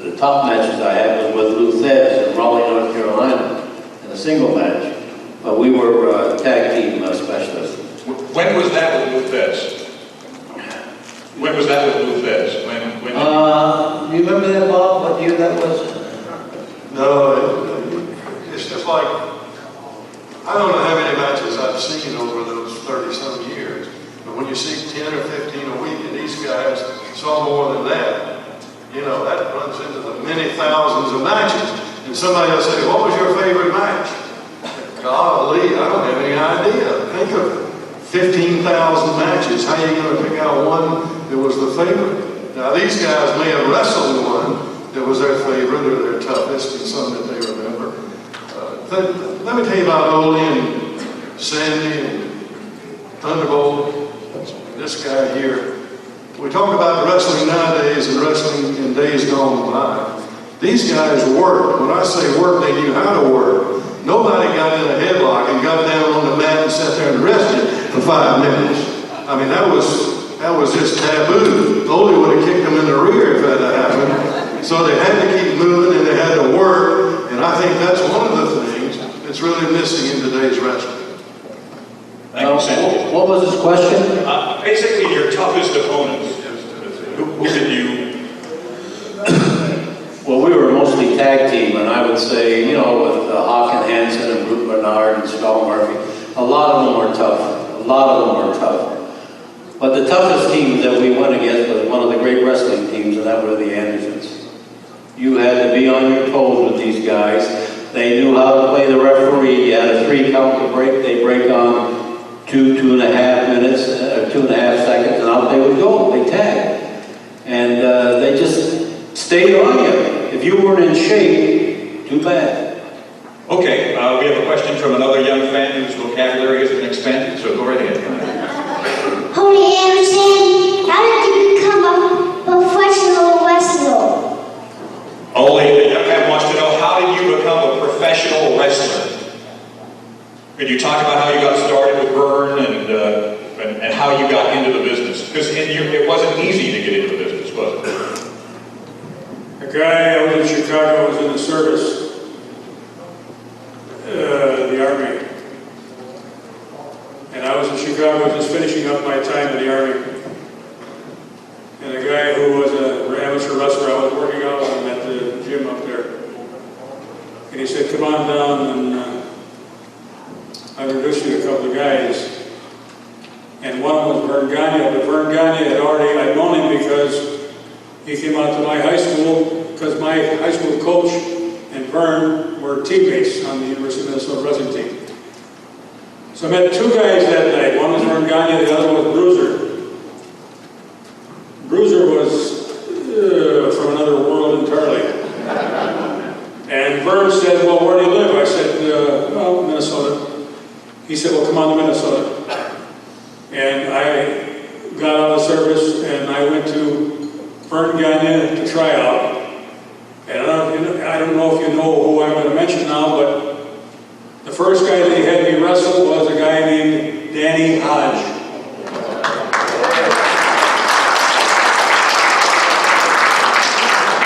the top matches I had was with Lou Thez in Raleigh, North Carolina, in a single match. But we were tag team specialists. When was that with Lou Thez? When was that with Lou Thez? When Do you remember that, Bob? What year that was? No, it's just like, I don't know how many matches I've seen over those 30-some years, but when you see 10 or 15 a week, and these guys saw more than that, that runs into the many thousands of matches. And somebody will say, what was your favorite match? Golly, I don't have any idea. Think of 15,000 matches. How are you going to pick out one that was the favorite? Now, these guys may have wrestled one that was their favorite or their toughest and some that they remember. Let me tell you about Ole and Sandy and Thunderbolt, this guy here. We talk about wrestling nowadays and wrestling in days gone by. These guys worked. When I say work, they knew how to work. Nobody got in a headlock and got down on the mat and sat there and rested for 5 minutes. I mean, that was just taboo. Ole would have kicked them in the rear if that had happened. So they had to keep moving and they had to work. And I think that's one of the things that's really missing in today's wrestling. Thank you, Sandy. What was his question? Basically, your toughest opponents. Who did you? Well, we were mostly tag team, and I would say, with Hawk and Hansen and Brute Bernard and Skull Murphy, a lot of them were tough. But the toughest team that we went against was one of the great wrestling teams, and that were the Andersons. You had to be on your toes with these guys. They knew how to play the referee. You had a 3 count to break. They break on 2.5 minutes, 2.5 seconds, and out they would go. They tagged. And they just stayed on you. If you weren't in shape, too bad. Okay, we have a question from another young fan whose vocabulary has been expanded, so go right ahead. Ole Anderson, how did you become a professional wrestler? Ole, Pam wants to know, how did you become a professional wrestler? Could you talk about how you got started with Vern and how you got into the business? Because it wasn't easy to get into the business, was it? A guy, I was in Chicago, was in the service, the Army. And I was in Chicago just finishing up my time in the Army. And a guy who was an amateur wrestler, I was working out with him at the gym up there. And he said, come on down and I'll introduce you to a couple of guys. And one was Vern Gagne, but Vern Gagne I'd known him because he came out to my high school, because my high school coach and Vern were teammates on the University of Minnesota wrestling team. So I met 2 guys that night. One was Vern Gagne, the other was Bruiser. Bruiser was from another world entirely. And Vern said, well, where do you live? I said, well, Minnesota. He said, well, come on to Minnesota. And I got out of service and I went to Vern Gagne to try out. And I don't know if you know who I'm going to mention now, but the first guy that he had me wrestle was a guy named Danny Hodge.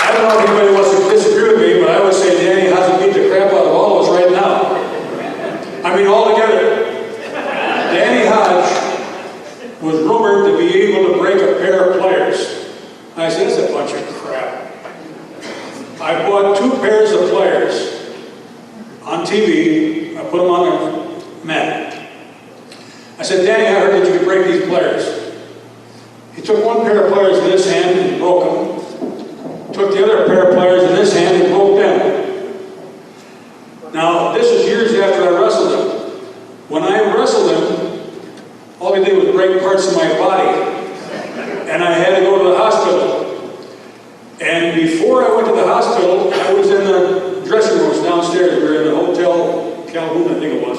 I don't know if anybody wants to disagree with me, but I would say Danny Hodge beat the crap out of all of us right now. I mean, all together. Danny Hodge was rumored to be able to break a pair of pliers. I said, that's a bunch of crap. I bought 2 pairs of pliers on TV. I put them on the mat. said, Danny, I heard that you could break these pliers. He took one pair of pliers in this hand and broke them. Took the other pair of pliers in this hand and broke them. Now, this is years after I wrestled him. When I wrestled him, all he did was break parts of my body. And I had to go to the hospital. And before I went to the hospital, I was in the dressing rooms downstairs. We were in the Hotel Calhoun, I think it was.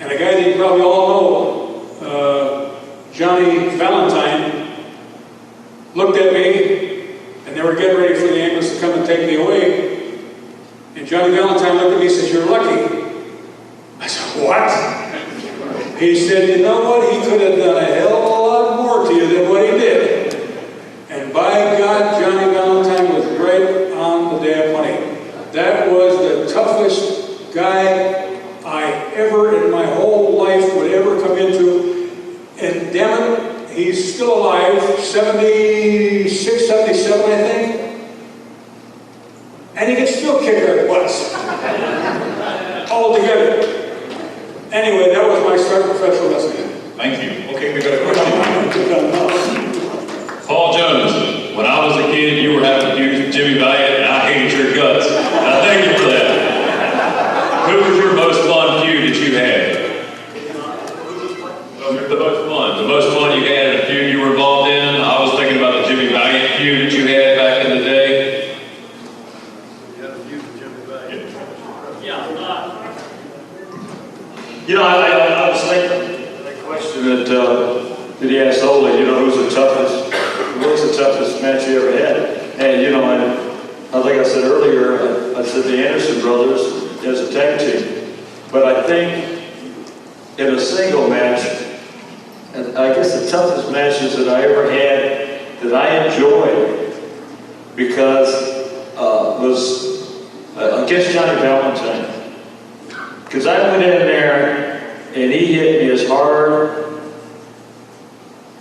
And a guy that you probably all know, Johnny Valentine, looked at me, and they were getting ready for the ambulance to come and take me away. And Johnny Valentine looked at me and said, "You're lucky." I said, "What?" He said, "You know what? He could have done a hell of a lot more to you than what he did." And by God, Johnny Valentine was right on the damn money. That was the toughest guy I ever in my whole life would ever come into. And damn it, he's still alive, 76, 77, I think. And he can still kick our butts. All together. Anyway, that was my start in professional wrestling. Thank you. Okay, we got a question. Paul Jones, when I was a kid, you were having feuds with Jimmy Valiant, and I hated your guts. I thank you for that. Who was your most fun feud that you had? The most fun you had in a feud you were involved in? I was thinking about the Jimmy Valiant feud that you had back in the day. You know, I was thinking the question that he asked Ole, you know, what's the toughest match you ever had? And, you know, I think I said earlier, I said the Anderson brothers as a tag team. But I think in a single match, and I guess the toughest matches that I ever had that I enjoyed because was against Johnny Valentine. Because I went in there and he hit me as hard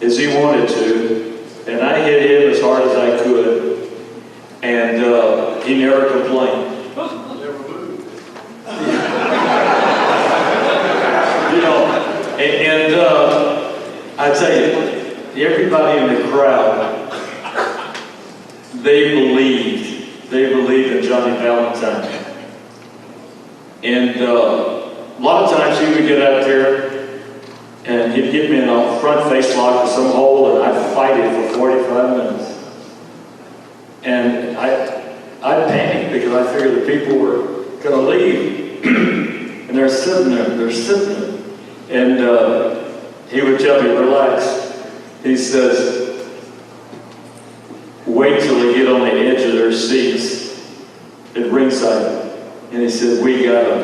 as he wanted to, and I hit him as hard as I could, and he never complained. You know, and I tell you, everybody in the crowd, they believed in Johnny Valentine. And a lot of times he would get out there and he'd get me in a front face lock or some hole, and I'd fight it for 45 minutes. And I'd panic because I figured the people were going to leave. And they're sitting there. And he would tell me, "Relax." He says, "Wait till they get on the edge of their seats at ringside." And he said, "We got him."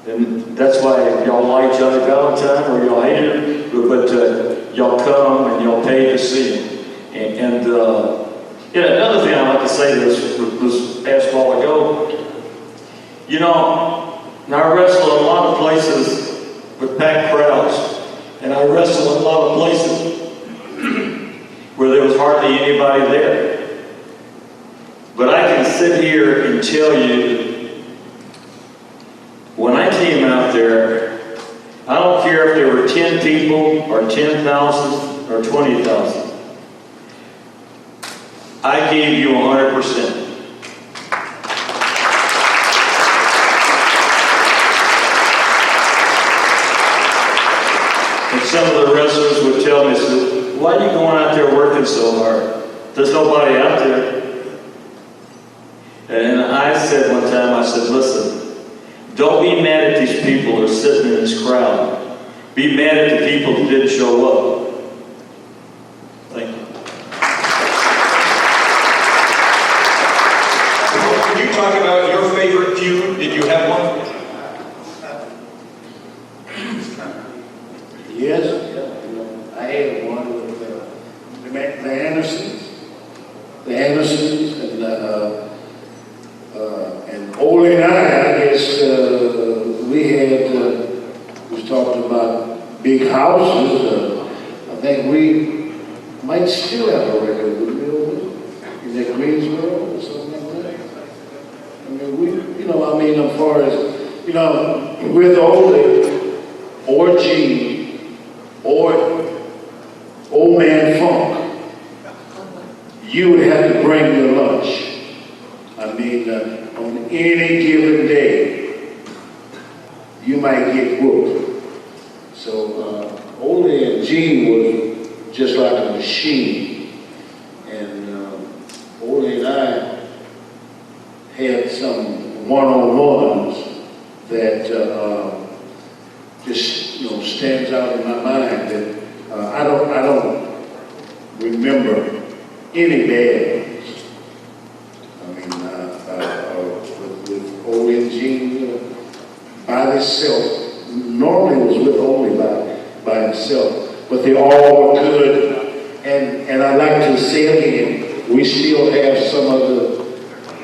And that's why y'all like Johnny Valentine or y'all hate him, but y'all come and y'all pay to see him. And another thing I'd like to say was asked a while ago. You know, I wrestle in a lot of places with packed crowds, and I wrestle in a lot of places where there was hardly anybody there. But I can sit here and tell you, when I came out there, I don't care if there were 10 people or 10,000 or 20,000. I gave you 100%. And some of the wrestlers would tell me, "Why are you going out there working so hard? There's nobody out there." And I said one time, I said, "Listen, don't be mad at these people who are sitting in this crowd. Be mad at the people who didn't show up." Thank you. Can you talk about your favorite feud? Did you have one? Yes, I had one with the Andersons. The Andersons and Ole and I guess we talked about big houses. I think we might still have a record with me in that Greensboro or something like that. I mean, as far as, with Ole or or Gene or Old Man Funk, you would have to bring your lunch. I mean, on any given day, you might get whooped. So Ole and Gene was just like a machine. And Ole and I had some one-on-ones that just stands out in my mind. That I don't remember any bad ones. I mean, with Ole and Gene by themselves. Normally it was with Ole by himself, but they all were good. And I'd like to say again, we still have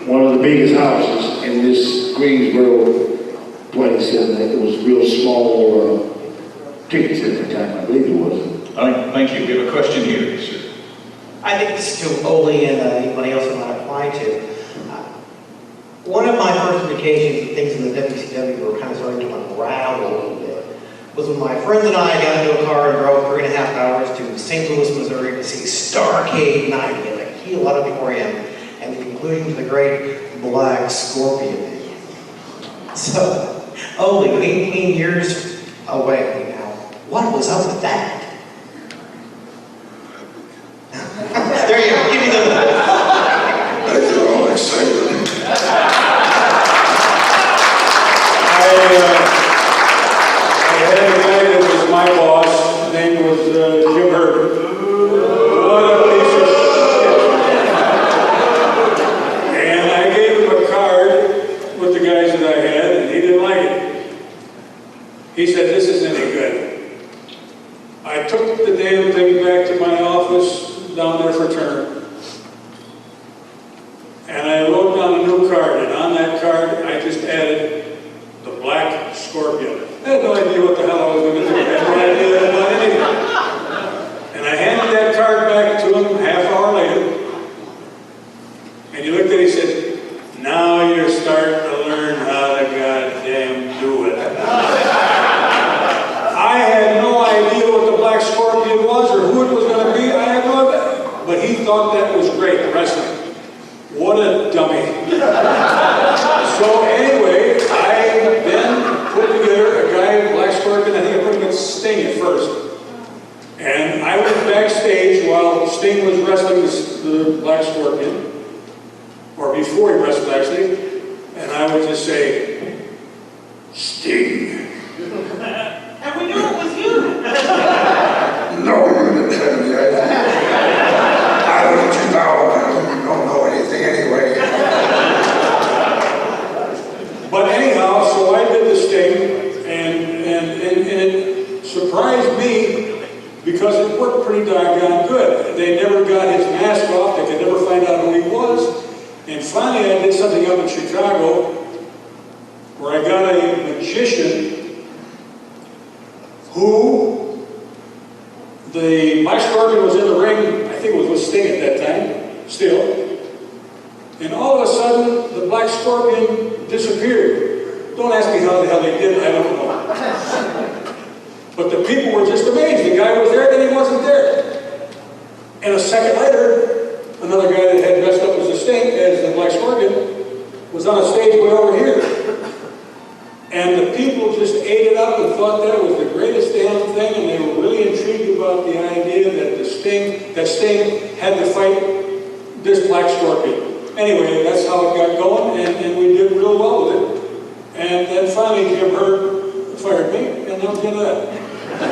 one of the biggest houses in this Greensboro place, and it was real small tickets at the time, I believe it was. Thank you. We have a question here, sir. I think this is to Ole and anybody else who might apply to. One of my first indications that things in the WCW were kind of starting to unravel a little bit was when my friends and I got into a car and drove 3.5 hours to St. Louis, Missouri to see Starrcade 90 at the Kiel Auditorium and the conclusion to the great Black Scorpion. So, Ole, 18 years away now, what was up with that? There you go, give me the... They're all excited. I had a guy that was my boss, his name was Jim Herbert. What a piece of shit. And I gave him a card with the guys that I had, and he didn't like it. He said, "This isn't any good." I took the damn thing back to my office down there for turn. And I wrote down a new card, and on that card, I just added the Black Scorpion. I had no idea what the hell I was going to do. I had no idea about anything. And I handed that card back to him half hour later. And he looked at it and said, "Now you're starting to learn how to goddamn do it." I had no idea what the Black Scorpion was or who it was going to be. I had no idea. But he thought that was great, wrestling. What a dummy. So anyway, I then put together a guy, Black Scorpion. I think I put him in Sting at first. And I went backstage while Sting was wrestling the Black Scorpion, or before he wrestled actually, and I would just say, "Sting." And we knew it was you. No, I don't let you know. You don't know anything anyway. But anyhow, so I did this thing, and it surprised me because it worked pretty doggone good. They never got his mask off. They could never find out who he was. And finally, I did something up in Chicago where I got a magician who, the Black Scorpion was in the ring, I think it was with Sting at that time, still. And all of a sudden, the Black Scorpion disappeared. Don't ask me how the hell they did it, I don't know. But the people were just amazed. The guy was there, then he wasn't there. And a second later, another guy that had dressed up as the Black Scorpion, was on a stage way over here. And the people just ate it up and thought that was the greatest damn thing, and they were really intrigued about the idea that Sting had to fight this Black Scorpion. Anyway, that's how it got going, and we did real well with it. And then finally Jim Hurt fired me, and that was the end of that. So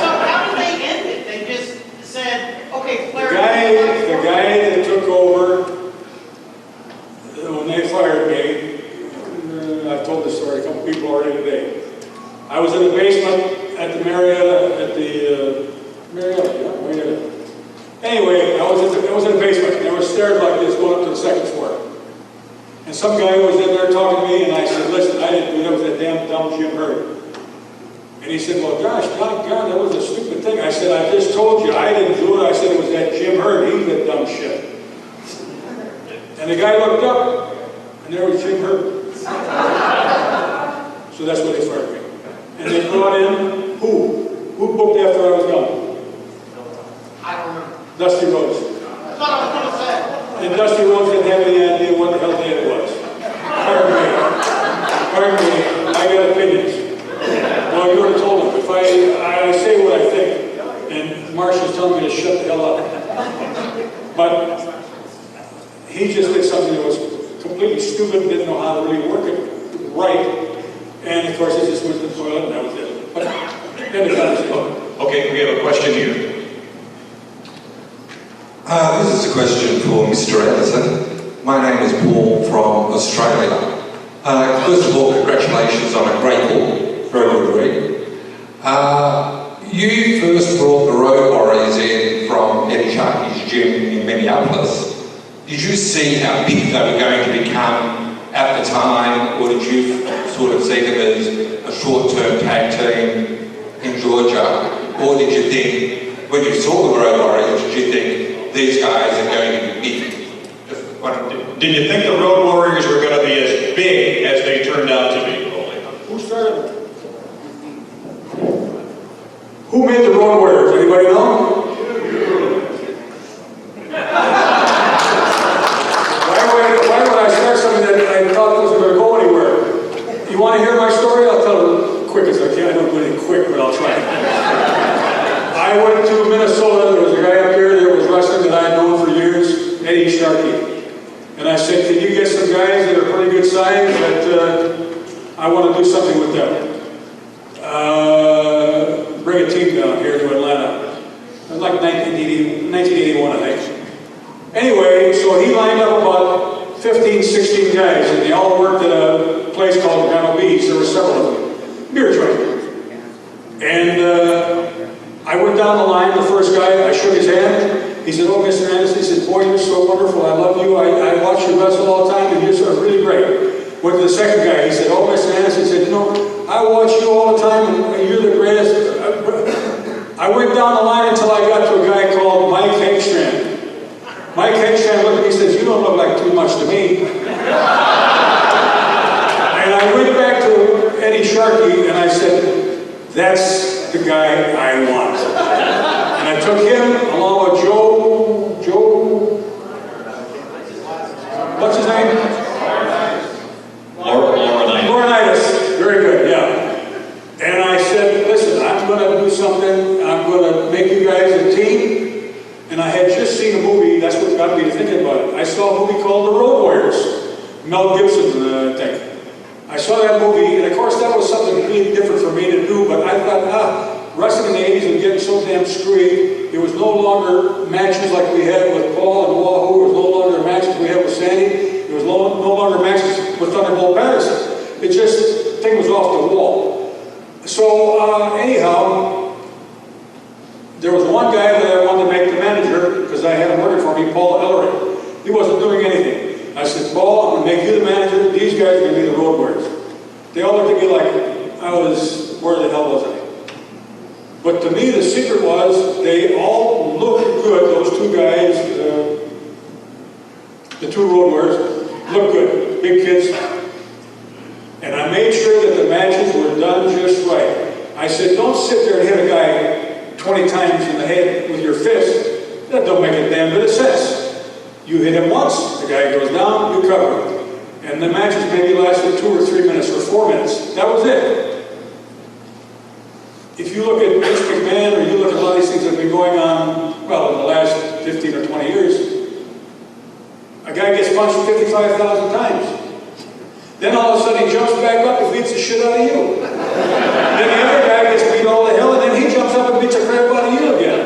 how did they end it? They just said, "Okay, Flair." The guy that took over, when they fired me, I've told this story to a couple people already today. I was in the basement at the Marietta, Marietta. Anyway, I was in the basement, and there were stairs like this going up to the second floor. And some guy was in there talking to me, and I said, "Listen, I didn't do that, it was that damn dumb Jim Hurt." And he said, "Well, gosh, God, that was a stupid thing." I said, "I just told you, I didn't do it. I said it was that Jim Hurt, he did dumb shit." And the guy looked up, and there was Jim Hurt. So that's what they fired me. And and they brought in who? Who booked after I was gone? I don't remember. Dusty Rhodes. That's what I was gonna say. And Dusty Rhodes didn't have any idea what the hell day it was. Pardon me. Pardon me. I got opinions. Well, you would have told him. If I say what I think, and Marcia's telling me to shut the hell up. But he just did something that was completely stupid, didn't know how to really work it right. And of course, it just went to the toilet, and that was it. But then it got Okay, we have a question here. This is a question for Mr. Anderson. My name is Paul from Australia. First of all, congratulations on a great book, very good read. You first brought the Road Warriors in from Eddie Sharkey's gym in Minneapolis. Did you see how big they were going to become at the time, or did you sort of see them as a short-term tag team in Georgia? Or did you think, when you saw the Road Warriors, did you think these guys are going to be big? Did you think the Road Warriors were going to be as big as they turned out to be, Ole? Who started? Who made the Road Warriors? Anybody know? Why would I start something that I thought wasn't going to go anywhere? You want to hear my story? I'll tell it as quick as I can. I don't do anything quick, but I'll try. I went to Minnesota. There was a guy up here that was wrestling that I had known for years, Eddie Sharkey. And I said, can you get some guys that are pretty good size that I want to do something with them? Bring a team down here to Atlanta. It was like 1981, I think. Anyway, so he lined up about 15, 16 guys, and they all worked at a place called Gano Beach. There were several of them. Beer joint. And I went down the line, the first guy, I shook his hand. He said, oh, Mr. Anderson, he said, boy, you're so wonderful, I love you, I watch you wrestle all the time, and you're so really great. Went to the second guy, he said, oh, Mr. Anderson, he said, you know, I watch you all the time, and you're the greatest. I went down the line until I got to a guy called Mike Hegstrand. Mike Hegstrand looked at me and says, you don't look like too much to me. And I went back to Eddie Sharkey, and I said, that's the guy I want. And I took him along with Joe, what's his name? Laurinaitis. Very good, yeah. And I said, listen, I'm going to do something. I'm going to make you guys a team. And I had just seen a movie. That's what got me to thinking about it. I saw a movie called The Road Warriors. Mel Gibson, I think. I saw that movie, and of course that was something really different for me to do, but I thought, wrestling in the 80s was getting so damn screwy. It was no longer matches like we had with Paul and Wahoo. It was no longer matches we had with Sandy. It was no longer matches with Thunderbolt Patterson. It just, thing was off the wall. So anyhow, there was one guy that I wanted to make the manager, because I had him working for me, Paul Ellery. He wasn't doing anything. I said, Paul, I'm going to make you the manager. These guys are going to be the Road Warriors. They all looked at me like I was, where the hell was I? But to me, the secret was they all looked good. Those two guys, the two Road Warriors, looked good. Big kids. And I made sure that the matches were done just right. I said, don't sit there and hit a guy 20 times in the head with your fist. That don't make a damn bit of sense. You hit him once, the guy goes down, you cover him. And the matches maybe lasted 2 or 3 minutes or 4 minutes. That was it. If you look at Vince McMahon or you look at a lot of these things that have been going on, well, in the last 15 or 20 years, a guy gets punched 55,000 times. Then all of a sudden he jumps back up and beats the shit out of you. Then the other guy gets beat all the hell, and then he jumps up and beats the crap out of you again.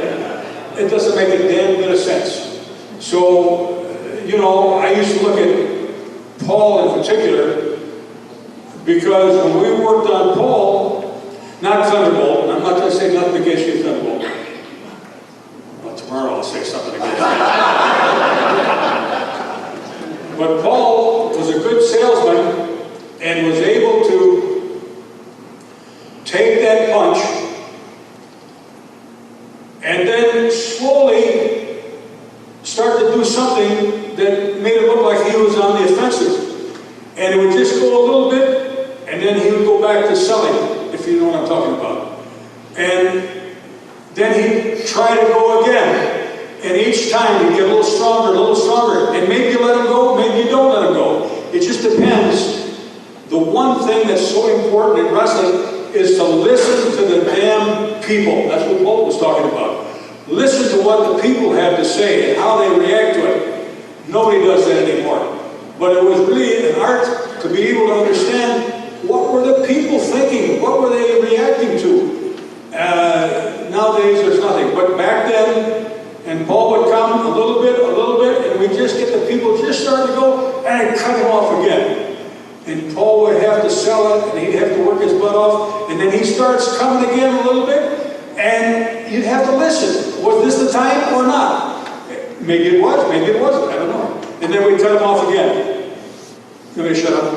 It doesn't make a damn bit of sense. So, you know, I used to look at Paul in particular, because when we worked on Paul, not Thunderbolt, and I'm not going to say nothing against you, Thunderbolt. Well, tomorrow I'll say something against you. But Paul was a good salesman and was able to take that punch and then slowly start to do something that made it look like he was on the offensive. And it would just go a little bit, and then he would go back to selling. if you know what I'm talking about. And then he'd try to go again. And each time he'd get a little stronger. And maybe you let him go, maybe you don't let him go. It just depends. The one thing that's so important in wrestling is to listen to the damn people. That's what Paul was talking about. Listen to what the people have to say and how they react to it. Nobody does that anymore. But it was really an art to be able to understand what were the people thinking, what were they reacting to. Nowadays there's nothing. But back then, and Paul would come a little bit, and we'd just get the people just starting to go, and I'd cut him off again. And Paul would have to sell it, and he'd have to work his butt off, and then he starts coming again a little bit, and you'd have to listen. Was this the time or not? Maybe it was, maybe it wasn't, I don't know. And then we'd cut him off again. You want me to shut up?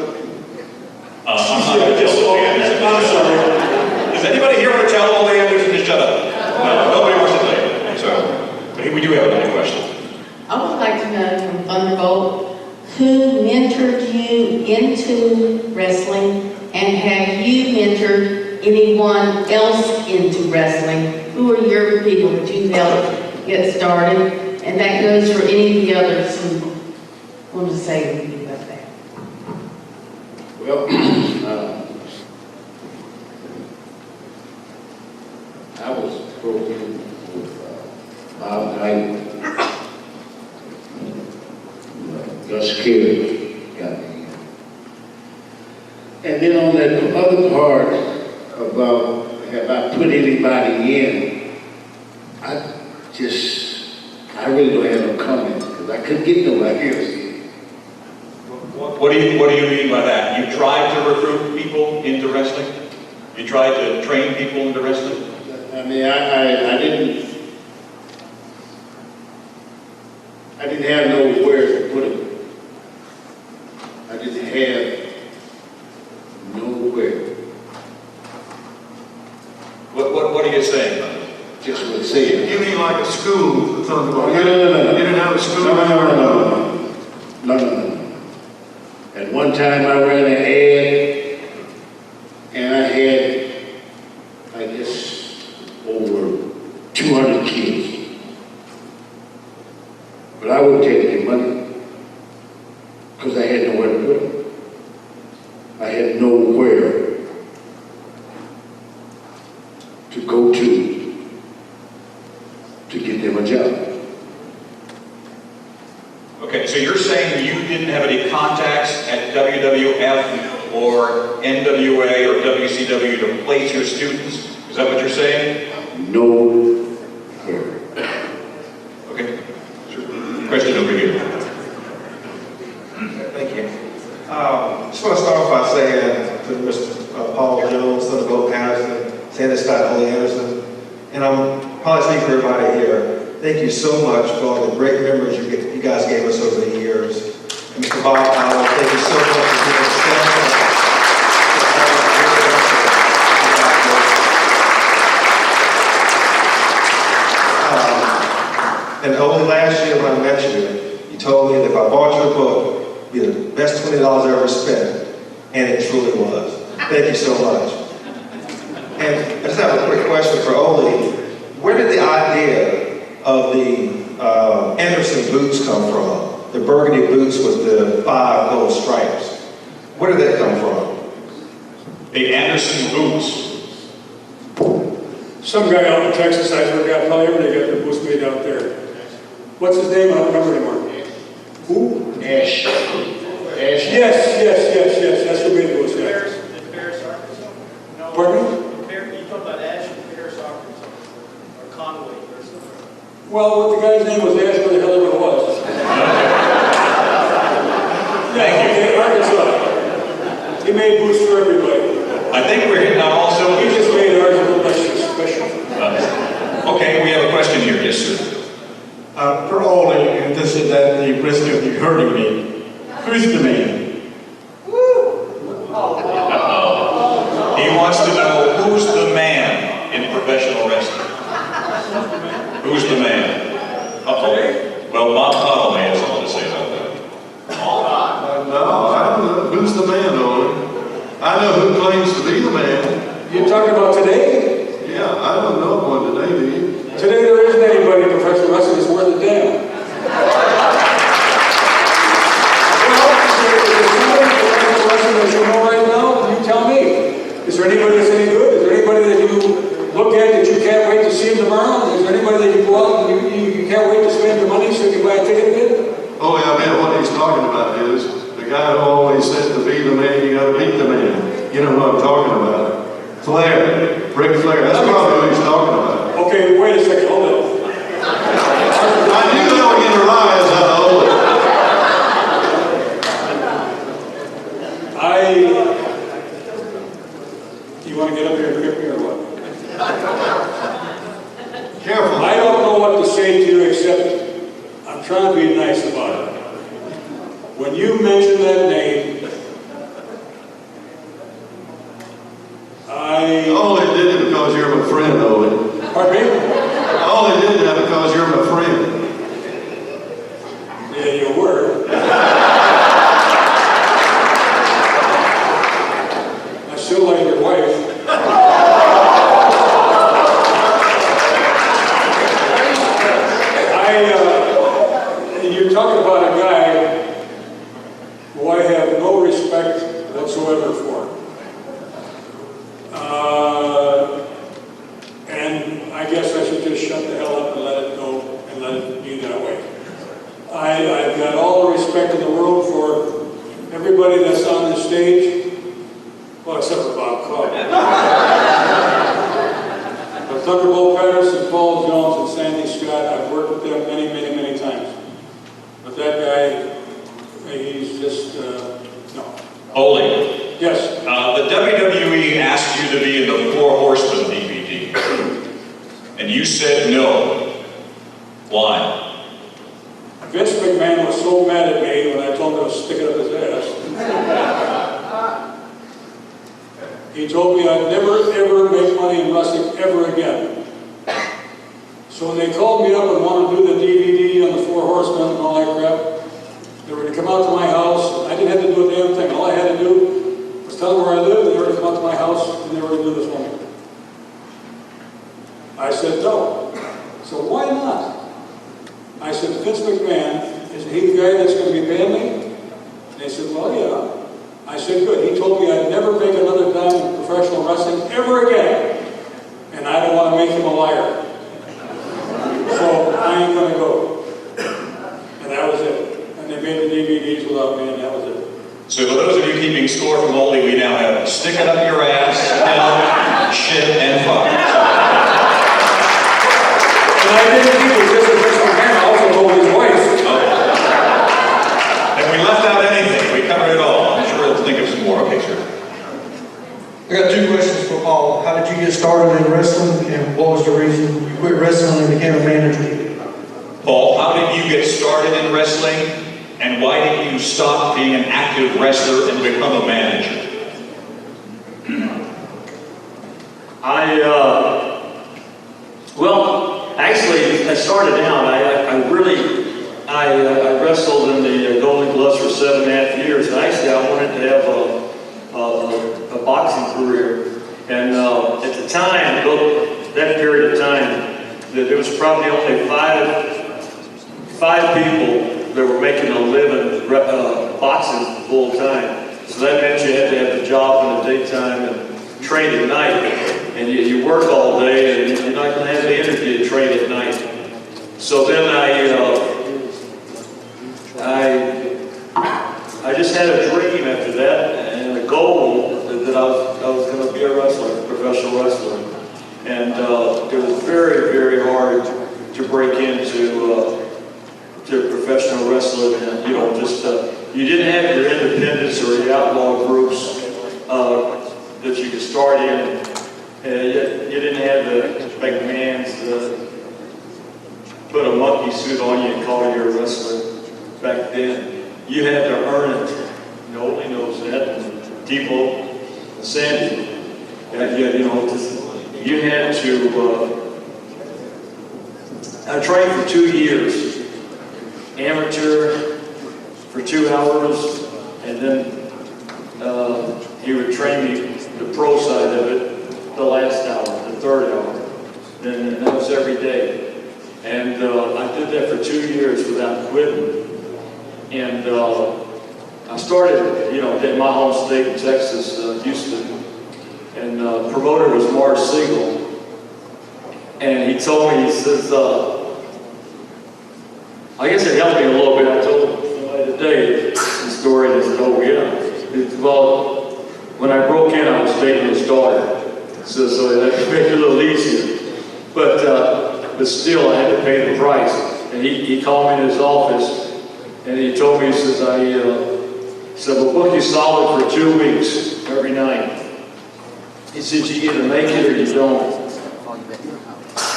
I'm not going to tell Ole Anderson. I'm sorry. Does anybody here want to tell Ole Anderson to shut up? No, nobody wants to tell you. So, but we do have another question. I would like to know from Thunderbolt, who mentored you into wrestling, and have you mentored anyone else into wrestling? Who are your people that you helped get started? And that goes for any of the others who want to say anything about that. Well, I was broken with Bob Knight, Gus Carey got me. And then on that other part about have I put anybody in, I really don't have no comment because I couldn't get nobody else. What do you mean by that? You tried to recruit people into wrestling? You tried to train people into wrestling? I mean, I didn't have nowhere to put it. I didn't have nowhere. What are you saying, brother? Just what saying. You mean like a school, the Thunderbolt? No. You didn't have a school? No. At one time I ran an ad, and I had, I guess, over 200 kids. But I wouldn't take any money, because I had nowhere to put them. I had nowhere to go to get them a job. Okay, so you're saying you didn't have any contacts at WWF or NWA or WCW to place your students? Is that what you're saying? Nowhere. Okay. Sure. Question over here. Thank you. Just want to start off by saying to Mr. Paul Jones, Thunderbolt Anderson, saying this about Ole Anderson, and I'm probably speaking for everybody here. Thank you so much for all the great memories you guys gave us over the years. And Mr. Bob Allen, thank you so much for being a and only last year when I met you, you told me that if I bought your book, it'd be the best $20 I ever spent. And it truly was. Thank you so much. And I just have a quick question for Ole. Where did the idea of the Anderson boots come from? The burgundy boots with the 5 gold stripes. Where did that come from? The Anderson boots. Some guy out in Texas, I forgot, probably everybody got their boots made out there. What's his name? I don't remember anymore. Who? Ash. Yes. That's who made the boots, yeah. Pardon me? You talking about Ash in Paris, Arkansas, or Conway, or something? Well, what the guy's name was, Ash, where the hell ever it was. Thank you. Arkansas. He made boots for everybody. I think we're hitting on all He cylinders. just made ours a little extra special. Okay, we have a question here. Yes, sir. For Ole, and this is at the risk of you hurting me, who's the man? He wants to know who's the man in professional wrestling. Who's the man? Uh-oh. Well, Bob Cottle may have something to say about that. No, I don't know. Who's the man, Ole? I know who claims to be the man. You're about today? Yeah, I don't know of one today, do you? Today there isn't anybody in professional wrestling that's worth a damn. That you know right now, you tell me. Is there anybody that's any good? Is there anybody that you look at that you can't wait to see him tomorrow? Is there anybody that you go out and you can't wait to spend your money so you can buy a ticket again? Oh, yeah, man, what he's talking about is the guy who always said to be the man, you gotta beat the man. You know who I'm talking about. Flair, Ric Flair. That's probably what he's talking about. Okay, wait a second, hold on. I knew they were getting a rise out of Ole. You want to get up here and grip me or what? Careful. I don't know what to say to you except I'm trying to be nice about it. When you mention that name, I only did it because you're my friend, Ole. Pardon me? I only did that because you're my friend. Yeah, you were. I still like your wife. You're talking about a guy who I have no respect whatsoever for. And I guess I should just shut the hell up and let it go and let it be that way. I've got all the respect in the world for everybody that's on this stage, well, except for Bob Cobb. But Thunderbolt Patterson, Paul Jones, and Sandy Scott, I've worked with them many, many, many times. But that guy, he's just, no. Ole. Yes. The WWE asked you to be in the Four Horsemen DVD, and you said no. Why? Vince McMahon was so mad at me when I told him to stick it up his ass. He told me I'd never, ever make money in wrestling ever again. So when they called me up and wanted to do the DVD on the Four Horsemen and all that crap, they were to come out to my house. I didn't have to do a damn thing. All I had to do was tell them where I lived, and they were to come out to my house, and they were to do this for me. I said no. So why not? I said, Vince McMahon, is he the guy that's going to be paying me? And they said, well, yeah. I said, good. He told me I'd never make another dime in professional wrestling ever again. And I don't want to make him a liar. So I ain't going to go. And that was it. And they made the DVDs without me, and that was it. So for those of you keeping score from Ole, we now have stick it up your ass, hell, shit, and fuck. And I didn't keep it just as Vince McMahon. I also told his wife. If we left out anything, we covered it all. I'm sure we'll think of some more. Okay, sure. I got two questions for Paul. How did you get started in wrestling, and what was the reason you quit wrestling and became a manager? Paul, how did you get started in wrestling, and why did you stop being an active wrestler and become a manager? Well, actually, I started out, I wrestled in the Golden Gloves for 7.5 years, and actually I wanted to have a boxing career. And at the time, that period of time, there was probably only five people that were making a living boxing full time. So that meant you had to have a job in the daytime and train at night. And you work all day, and you're not going to have the energy to train at night. So then I just had a dream after that, and a goal that I was going to be a wrestler, a professional wrestler. And it was very, very hard to break into professional wrestling. And, you didn't have your independents or your outlaw groups that you could start in. You didn't have the McMahons put a monkey suit on you and call you a wrestler back then. You had to earn it. Nobody knows that. And Depot, and Sandy, you had to. I trained for 2 years, amateur for 2 hours, and then he would train me the pro side of it. the last hour, the third hour. And that was every day. And I did that for 2 years without quitting. And I started, in my home state in Texas, Houston. And promoter was Mars Siegel. And he told me, he says, I guess it helped me a little bit. I told somebody today the story, and he said, oh yeah. Well, when I broke in, I was dating his daughter. So that made it a little easier. But still, I had to pay the price. And he called me in his office, and he told me, he says, we'll book you solid for 2 weeks every night. He said, you either make it or you don't.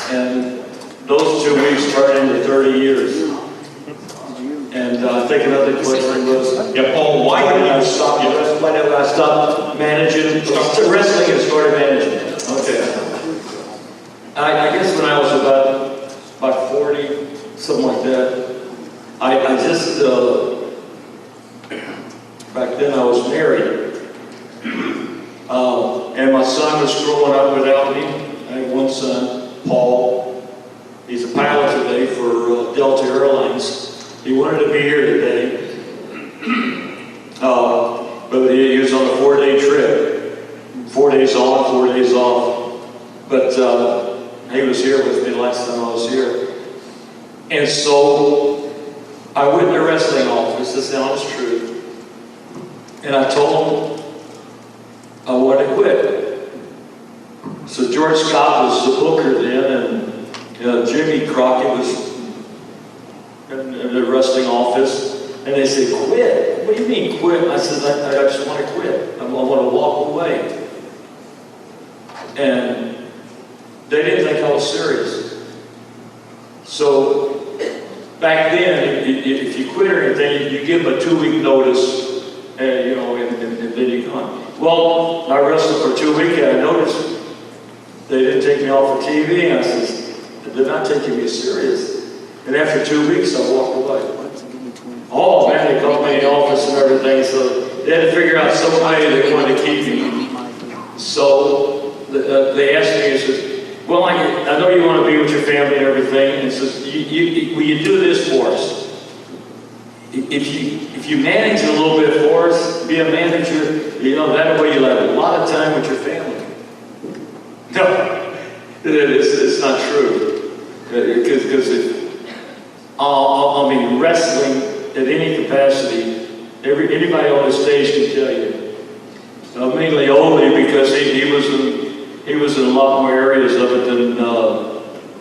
And those 2 weeks turned into 30 years. And I think another question was, yeah, Paul, why did you stop? Why did I stop managing? Wrestling and started managing. Okay. I guess when I was about 40, something like that, I just, back then I was married. And my son was growing up without me. I have one son, Paul. He's a pilot today for Delta Airlines. He wanted to be here today. But he was on a 4-day trip. 4 days on, 4 days off. But he was here with me last time I was here. And so I went to the wrestling office, this is the honest truth. And I told him I wanted to quit. So George Scott was the booker then, and Jimmy Crockett was in the wrestling office. And they said, quit? What do you mean quit? I said, I just want to quit. I want to walk away. And they didn't think I was serious. So back then, if you quit or anything, you give them a 2-week notice, and then you're gone. Well, I wrestled for 2 weeks, and I noticed they didn't take me off of TV, and I said, they're not taking me serious. And after 2 weeks, I walked away. Oh man, they called me in the office and everything, so they had to figure out some way they wanted to keep me. So they asked me, he says, well, I know you want to be with your family and everything, and says, will you do this for us? If you manage a little bit for us, be a manager, that way you'll have a lot of time with your family. No, it's not true. Because wrestling at any capacity, anybody on the stage can tell you. Mainly Ole, because he was in a lot more areas of it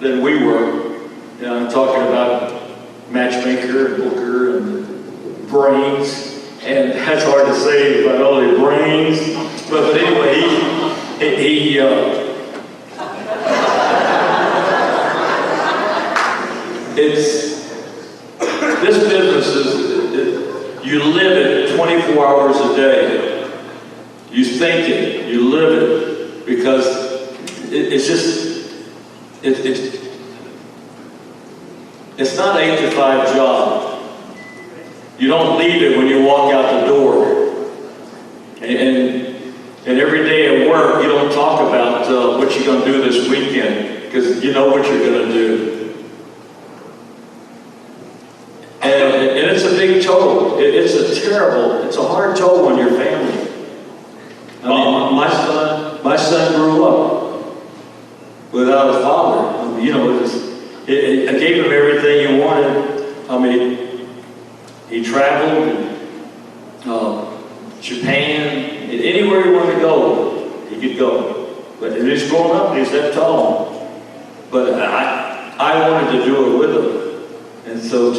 than we were. I'm talking about matchmaker and booker and brains, and that's hard to say about Ole brains. But anyway, this business you live it 24 hours a day. You think it, you live it, because it's not an 8 to 5 job. You don't leave it when you walk out the door. And every day at work, you don't talk about what you're going to do this weekend, because you know what you're going to do. And it's a big toll. It's a hard toll on your family. I mean, my son grew up without a father. I gave him everything he wanted. He traveled, Japan, and anywhere he wanted to go, he could go. But he's growing up, he's that tall. But I wanted to do it with him. And so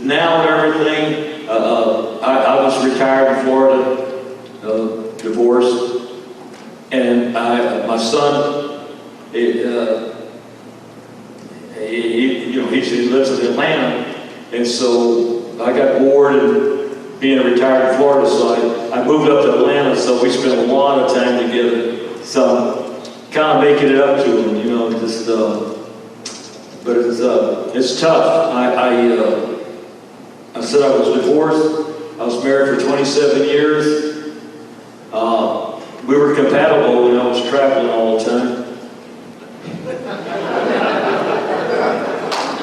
now and everything, I was retired in Florida, divorced, and my son, he lives in Atlanta, and so I got bored and being retired in Florida, so I moved up to Atlanta, so we spent a lot of time together. So I'm kind of making it up to him, but it's tough. I said I was divorced. I was married for 27 years. We were compatible when I was traveling all the time.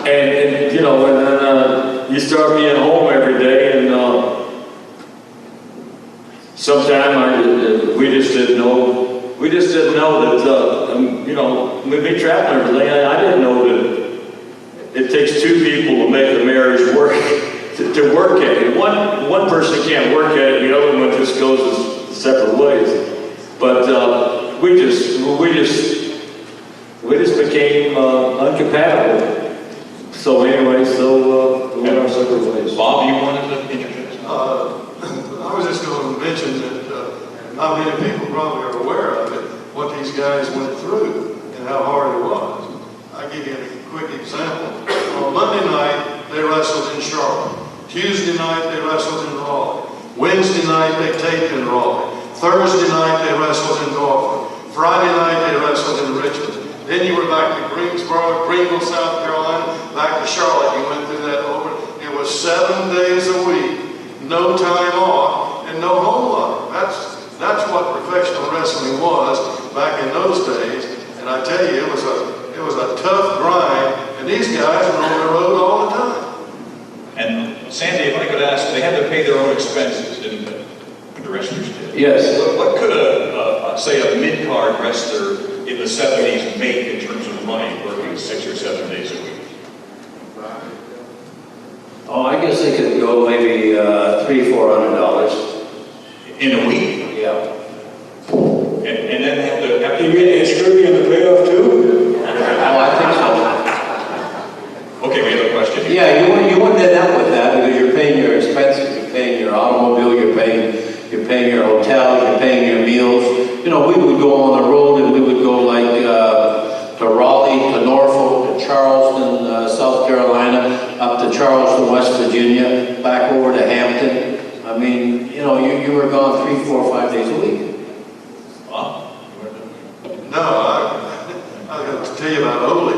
And you know, and then you start being home every day, and sometime we just didn't know. We just didn't know that, you know, we'd be traveling every day. I didn't know that it takes two people to make a marriage work, to work at it. One person can't work at it, the other one just goes separate ways. But we just became uncompatible. So anyway, we went our separate ways. Bob, you wanted to introduce? I was just going to mention that not many people probably are aware of it, what these guys went through and how hard it was. I'll give you a quick example. On Monday night, they wrestled in Charlotte. Tuesday night, they wrestled in Raleigh. Wednesday night, they taped in Raleigh. Thursday night, they wrestled in Norfolk. Friday night, they wrestled in Richmond. Then you were back to Greensboro, Greenville, South Carolina, back to Charlotte. You went through that over. It was 7 days a week, no time off, and no home life. That's what professional wrestling was back in those days. And I tell you, it was a tough grind, and these guys were on the road all the time. And Sandy, if I could ask, they had to pay their own expenses, didn't they? The wrestlers did. Yes. What could say a mid-card wrestler in the 70s make in terms of money working 6 or 7 days a week? Oh, I guess they could go maybe $300-400 in a week. Yeah. And then have to. You mean it's screwy in the payoff too? Oh, I think so. Okay, we have a question. Yeah, you wouldn't end up with that because you're paying your expenses, you're paying your automobile, you're paying your hotel, you're paying your meals. You know, we would go on the road and we would go like to Raleigh, to Norfolk, to Charleston, South Carolina, up to Charleston, West Virginia, back over to Hampton. I mean, you know, you were gone 3, 4, 5 days a week. Wow. No, I got to tell you about Ole.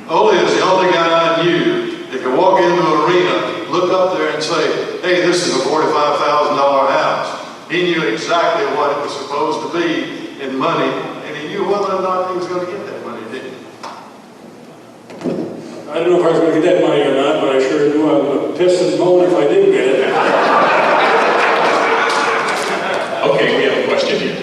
Ole is the only guy I knew that could walk into an arena, look up there and say, hey, this is a $45,000 house. He knew exactly what it was supposed to be in money, and he knew whether or not he was going to get that money, didn't he? I don't know if I was going to get that money or not, but I sure knew I would piss and moan if I didn't get it. Okay, we have a question here.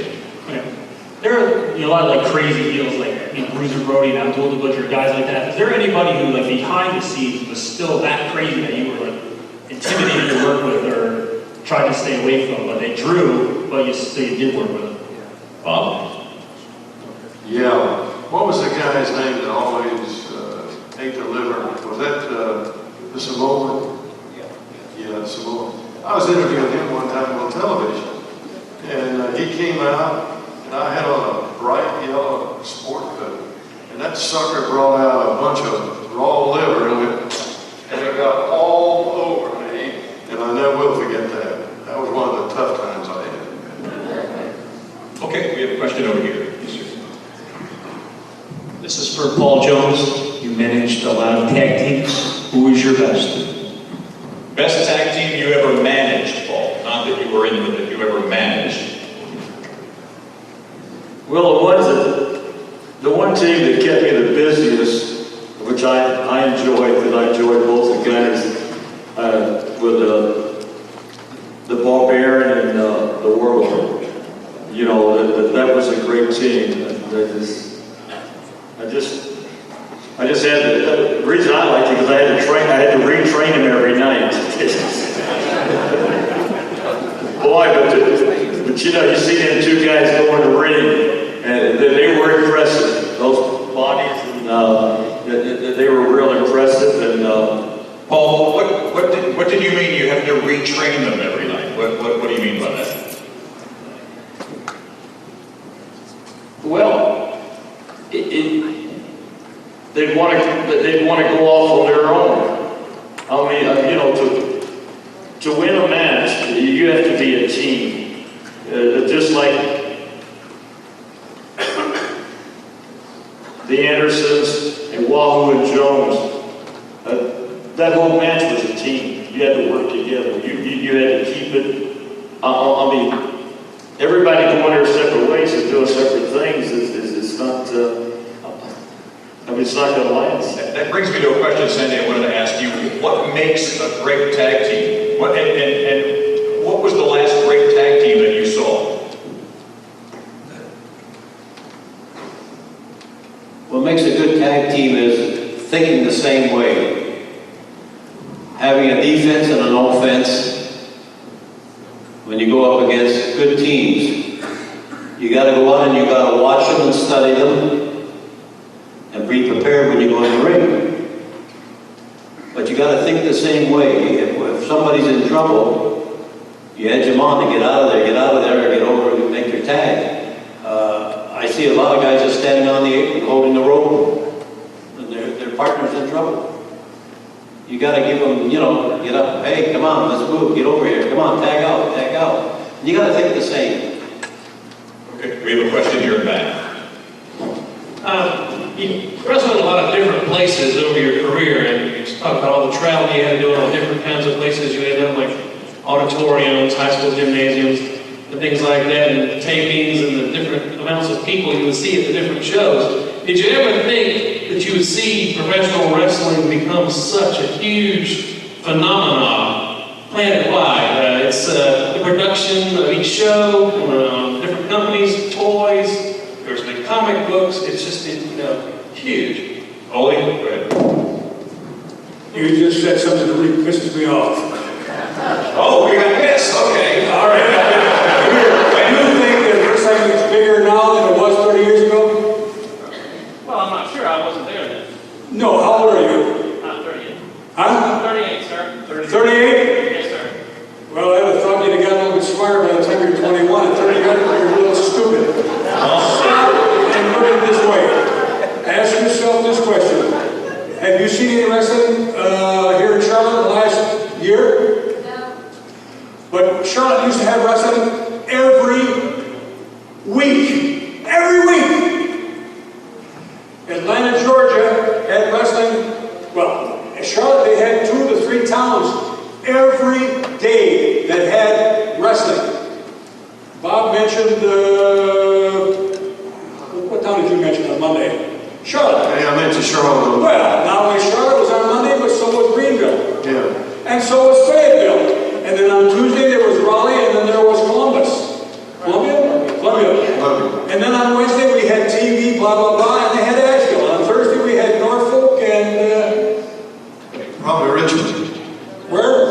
There are a lot of like crazy deals like Bruiser Brody and Abdul the Butcher, guys like that. Is there anybody who like behind the scenes was still that crazy that you were like intimidated to work with or tried to stay away from, but they drew, but you did work with them? Bob? Yeah. What was the guy's name that always ate the liver? Was that the Samoan? Yeah, the Samoan. I was interviewing him one time on television, and he came out. And I had on a bright yellow sport coat. And that sucker brought out a bunch of raw liver and it got all over me. And I never will forget that. That was one of the tough times I had. Okay, we have a question over here. Yes, sir. This is for Paul Jones. You managed a lot of tag teams. Who was your best? Best tag team you ever managed, Paul? Not that you were in, but that you ever managed. Well, the one team that kept me the busiest, which I enjoyed, because I enjoyed both the guys, with the Barbarian and the Warlord. You know, that was a great team. I just had the reason I liked it because I had to retrain him every night. Boy, but you know, you see them two guys go in the ring. And they were impressive. Those bodies, and they were real impressive. And Paul, what did you mean you have to retrain them every night? What do you mean by that? Well, they'd want to go off on their own. I mean, you know, to win a match, you have to be a team. Just like the Andersons and Wahoo and Jones. That whole match was a team. You had to work together. You had to keep it. I mean, everybody going their separate ways and doing separate things is not, I mean, it's not going to last. That brings me to a question, Sandy, I wanted to ask you. What makes a great tag team? And what was the last great tag team that you saw? What makes a good tag team is thinking the same way. Having a defense and an offense. When you go up against good teams, you got to go out and you got to watch them and study them and be prepared when you go in the ring. But you got to think the same way. If somebody's in trouble, you edge them on to get out of there, or get over and make your tag. I see a lot of guys just standing on the apron holding the rope, and their partner's in trouble. You got to give them, get up, hey, come on, let's move, get over here, come on, tag out, tag out. You got to think the same. Okay, we have a question here in back. You wrestled in a lot of different places over your career, and you talk about all the travel you had to do in all different kinds of places you ended up, like auditoriums, high school gymnasiums, and things like that, and tapings and the different amounts of people you would see at the different shows. Did you ever think that you would see professional wrestling become such a huge phenomenon planet-wide? It's the production of each show, different companies, toys, there's big comic books, it's just, huge. Ole, go ahead. You just said something that really pisses me off. Oh, we got pissed, okay. All right. I do think that wrestling is bigger now than it was 30 years ago. Well, I'm not sure, I wasn't there then. No, how old are you? I'm 38. Huh? I'm 38, sir. 38? Yes, sir. Well, I would have thought you'd have gotten a little bit smarter by the time you're 21. At 30, you're a little stupid. Stop and put it this way. Ask yourself this question. Have you seen any wrestling here in Charlotte the last year? No. But Charlotte used to have wrestling every week. Every week. Atlanta, Georgia had wrestling, well, in Charlotte they had 2 to 3 towns every day that had wrestling. Bob mentioned, what town did you mention on Monday? Charlotte. Yeah, I mentioned Charlotte. Well, not only Charlotte was on Monday, but so was Greenville. Yeah. And so was Fayetteville. And then on Tuesday there was Raleigh, and then there was Columbus. Columbia. And then on Wednesday we had TV, blah, blah, blah, and they had Asheville. On Thursday we had Norfolk and... Probably Richmond. Where?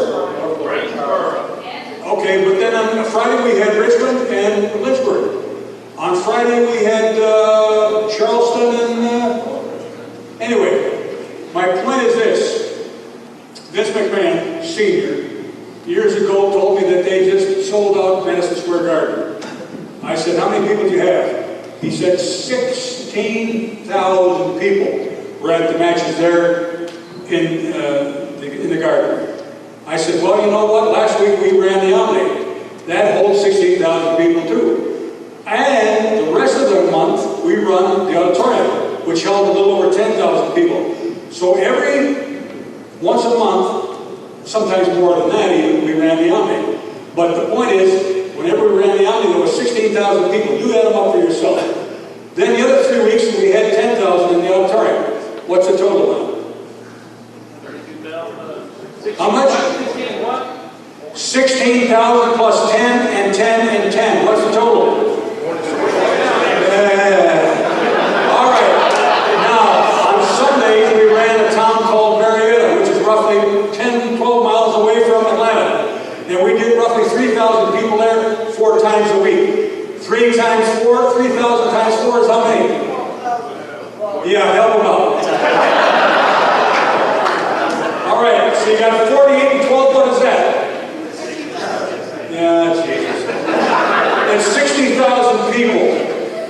Okay, but then on Friday we had Richmond and Lynchburg. On Friday we had Charleston and... Anyway, my point is this. Vince McMahon, Sr., years ago told me that they just sold out Madison Square Garden. I said, how many people do you have? He said 16,000 people were at the matches there in the garden. I said, well, you know what? Last week we ran the Omni. That holds 16,000 people too. And the rest of the month we run the auditorium, which held a little over 10,000 people. So once a month, sometimes more than that even, we ran the Omni. But the point is, whenever we ran the Omni, there was 16,000 people. You add them up for yourself. Then the other 3 weeks, we had 10,000 in the auditorium. What's the total amount? 32,000. How much? 16 what? 16,000 plus 10 and 10 and 10. What's the total? All right. Now, on Sundays, we ran a town called Marietta, which is roughly 10, 12 miles away from Atlanta. And we did roughly 3,000 people there 4 times a week. 3 times 4, 3,000 times 4 is how many? Yeah, help them out. All right, so you got 48 and 12, what is that? Yeah, Jesus. It's 60,000 people.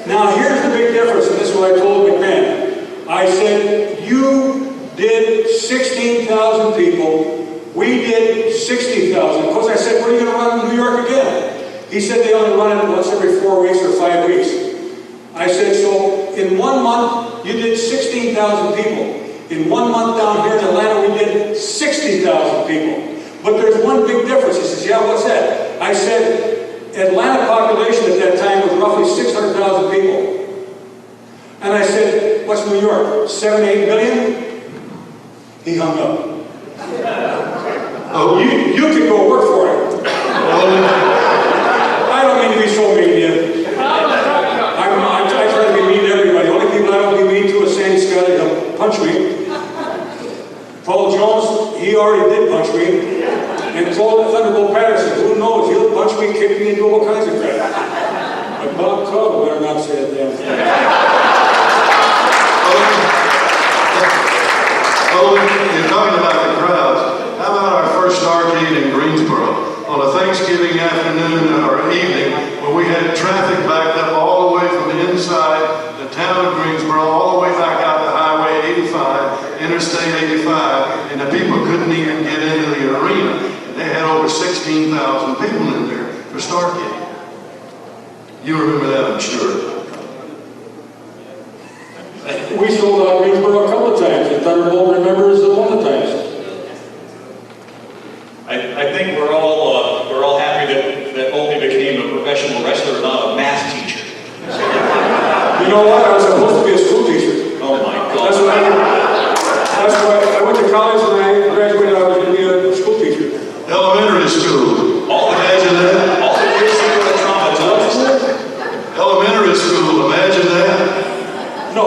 Now, here's the big difference, and this is what I told McMahon. I said, you did 16,000 people. We did 60,000. Of course, I said, when are you going to run in New York again? He said they only run it once every 4 weeks or 5 weeks. I said, so in 1 month, you did 16,000 people. In 1 month down here in Atlanta, we did 60,000 people. But there's one big difference. He says, yeah, what's that? I said, Atlanta population at that time was roughly 600,000 people. And I said, what's New York? 7, 8 million? He hung up. Oh, You could go work for him. I don't mean to be so mean to you. I try to be mean to everybody. The only people I don't be mean to is Sandy Scott. He'll punch me. Paul Jones, he already did punch me. And Thunderbolt Patterson, who knows? He'll punch me, kick me, and do all kinds of crap. But Bob Cole better not say a damn thing. Oh, you're talking about the crowds. How about our first Starcade in Greensboro? On a Thanksgiving afternoon or evening, when we had traffic backed up all the way from the inside the town of Greensboro, all the way back out to Highway 85, Interstate 85, and the people couldn't even get into the arena. They had over 16,000 people in there for Starcade. You remember that, I'm sure. We sold out Greensboro a couple of times, and Thunderbolt remembers one of the times. I think we're all happy that Ole became a professional wrestler, not a math teacher. You know what? I was supposed to be a school teacher. Oh my God. That's why I went to college and I graduated. I was going to be a school teacher. Elementary school. Imagine that. All the kids that were traumatized. Elementary school, imagine that. No.